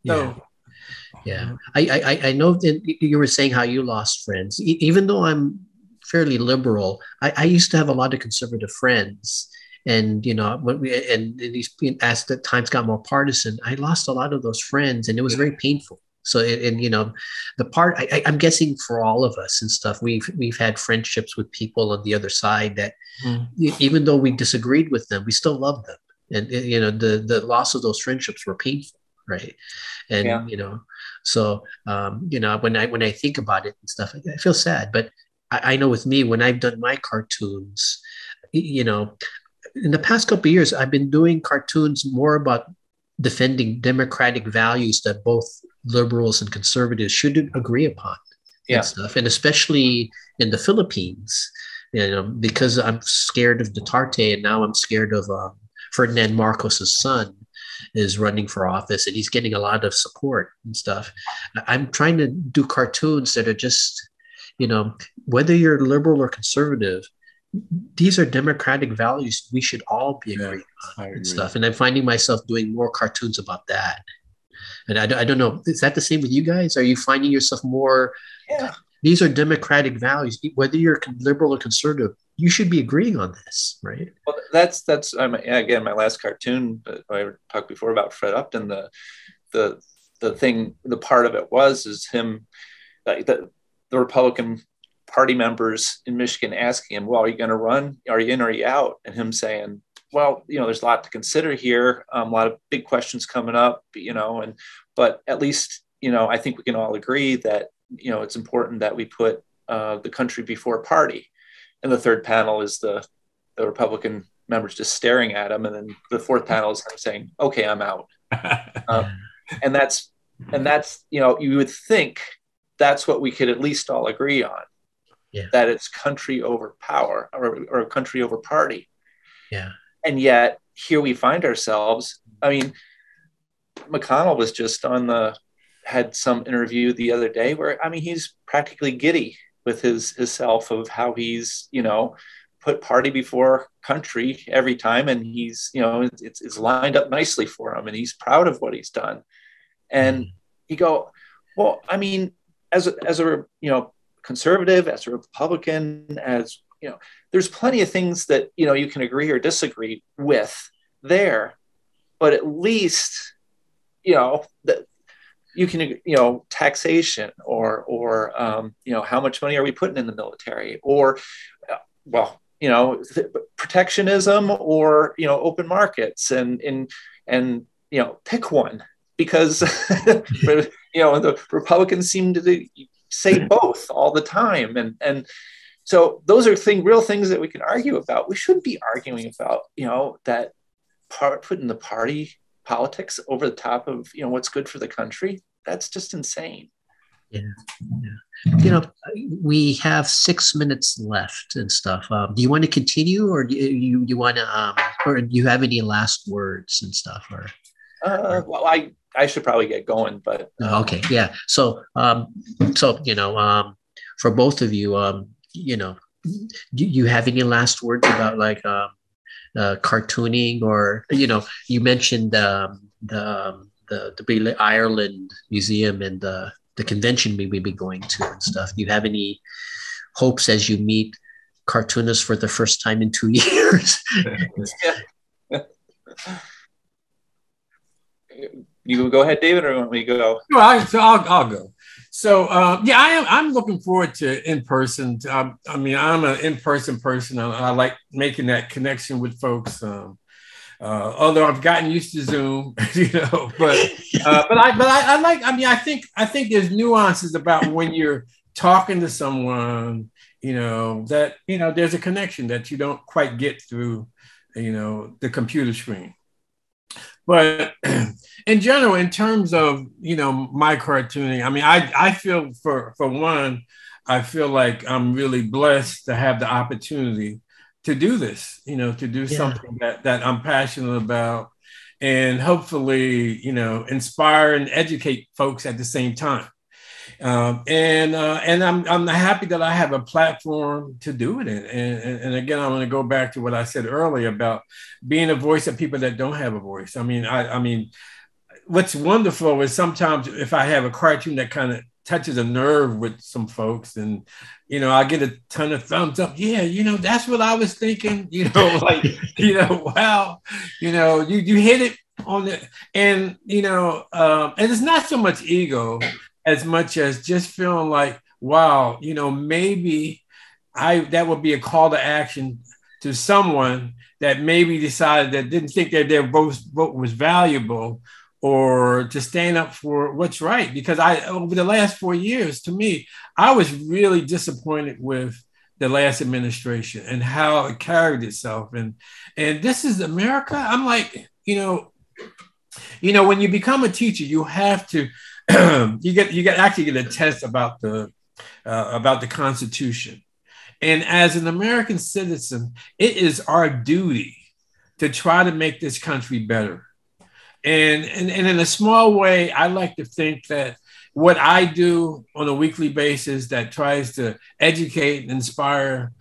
So, yeah. I know that you were saying how you lost friends. Even though I'm fairly liberal. I used to have a lot of conservative friends. And these as the times got more partisan, I lost a lot of those friends, and it was very painful. So, the part I'm guessing for all of us and stuff, we've had friendships with people on the other side that even though we disagreed with them, we still loved them. And the loss of those friendships were painful, right? And so when I think about it and stuff, I feel sad. But I know with me, when I've done my cartoons, in the past couple of years, I've been doing cartoons more about defending democratic values that both liberals and conservatives should agree upon and stuff. And especially in the Philippines, because I'm scared of Duterte, and now I'm scared of Ferdinand Marcos's son is running for office, and he's getting a lot of support and stuff. I'm trying to do cartoons that are just, whether you're liberal or conservative, these are democratic values we should all be agreeing on and stuff. And I'm finding myself doing more cartoons about that. And I don't know, is that the same with you guys? Are you finding yourself more? Yeah. These are democratic values. Whether you're liberal or conservative, you should be agreeing on this, right? Well, that's again, my last cartoon I talked before about Fred Upton. The part of it is him, the Republican Party members in Michigan asking him, well, are you going to run? Are you in or are you out? And him saying, well, there's a lot to consider here. A lot of big questions coming up, but at least, I think we can all agree that, it's important that we put the country before party. And the third panel is the Republican members just staring at him. And then the fourth panel is him saying, okay, I'm out. And that's, you would think that's what we could at least all agree on. Yeah. That it's country over power or country over party. Yeah. And yet here we find ourselves. I mean, McConnell was just had some interview the other day where, he's practically giddy with his self of how he's, put party before country every time. And he's, it's lined up nicely for him, and he's proud of what he's done. And you go, well, as a conservative, as a Republican, there's plenty of things that, you can agree or disagree with there, but at least, that you can, taxation or how much money are we putting in the military, or, protectionism, or, open markets, and pick one, because, the Republicans seem to say both all the time. And so those are real things that we can argue about. We shouldn't be arguing about, that putting the party politics over the top of, what's good for the country. That's just insane. Yeah. We have 6 minutes left and stuff. Do you want to continue, or do you want to, or do you have any last words and stuff? Well, I should probably get going, but okay, yeah. So, for both of you, do you have any last words about cartooning, or you mentioned the Ireland Museum and the convention we may be going to and stuff. Do you have any hopes as you meet cartoonists for the first time in 2 years? You go ahead, David, or you want me to go? No, I'll go. So I'm looking forward to in person. I'm an in-person person. I like making that connection with folks. Although I've gotten used to Zoom, but I like. I think there's nuances about when you're talking to someone, that there's a connection that you don't quite get through, the computer screen. But in general, in terms of, my cartooning, I feel for one, I feel like I'm really blessed to have the opportunity to do this, to do something that I'm passionate about, and hopefully, inspire and educate folks at the same time. And I'm happy that I have a platform to do it in. And again, I want to go back to what I said earlier about being a voice of people that don't have a voice. What's wonderful is sometimes if I have a cartoon that kind of touches a nerve with some folks, and I get a ton of thumbs up. Yeah, that's what I was thinking. Like, wow, you hit it on the, and and it's not so much ego as much as just feeling like, wow, maybe that would be a call to action to someone that maybe decided that didn't think that their vote was valuable, or to stand up for what's right. Because over the last 4 years, to me, I was really disappointed with the last administration and how it carried itself. And this is America. I'm like, when you become a teacher, you have to, you actually get a test about the Constitution. And as an American citizen, it is our duty to try to make this country better. And in a small way, I like to think that what I do on a weekly basis that tries to educate and inspire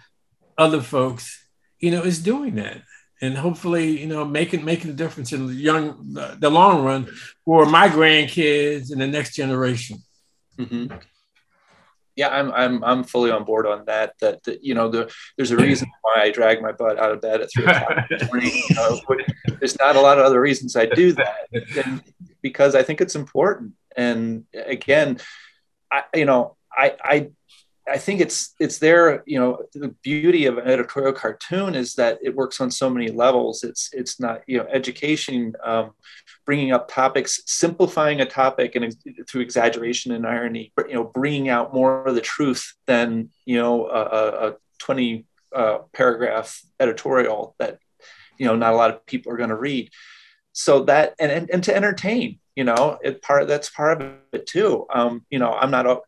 other folks, is doing that. And hopefully, making a difference in the long run for my grandkids and the next generation. Mm-hmm. Yeah, I'm fully on board on that. There's a reason why I drag my butt out of bed at 3 o'clock in the morning. There's not a lot of other reasons I do that, and because I think it's important. And again, I think it's there. The beauty of an editorial cartoon is that it works on so many levels. It's not education, bringing up topics, simplifying a topic, and through exaggeration and irony, bringing out more of the truth than a 20 paragraph editorial that not a lot of people are going to read. So that and to entertain, that's part of it too. I'm not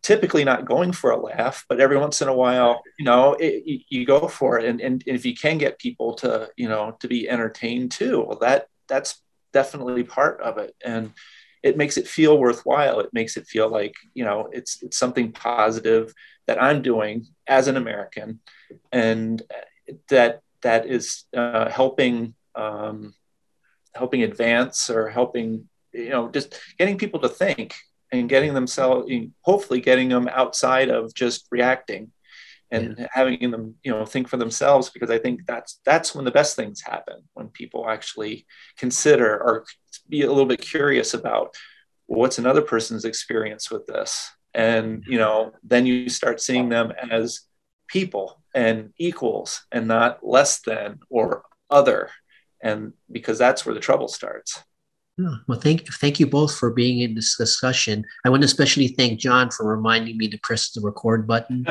typically not going for a laugh, but every once in a while, you go for it. And if you can get people to, to be entertained too, well, that's definitely part of it. And it makes it feel worthwhile. It makes it feel like, it's something positive that I'm doing as an American, and that is helping advance, or helping, just getting people to think, and hopefully getting them outside of just reacting, and having them, think for themselves, because I think that's when the best things happen, when people actually consider or be a little bit curious about what's another person's experience with this. And, then you start seeing them as people and equals, and not less than or other. And because that's where the trouble starts. Well, thank you both for being in this discussion. I want to especially thank John for reminding me to press the record button.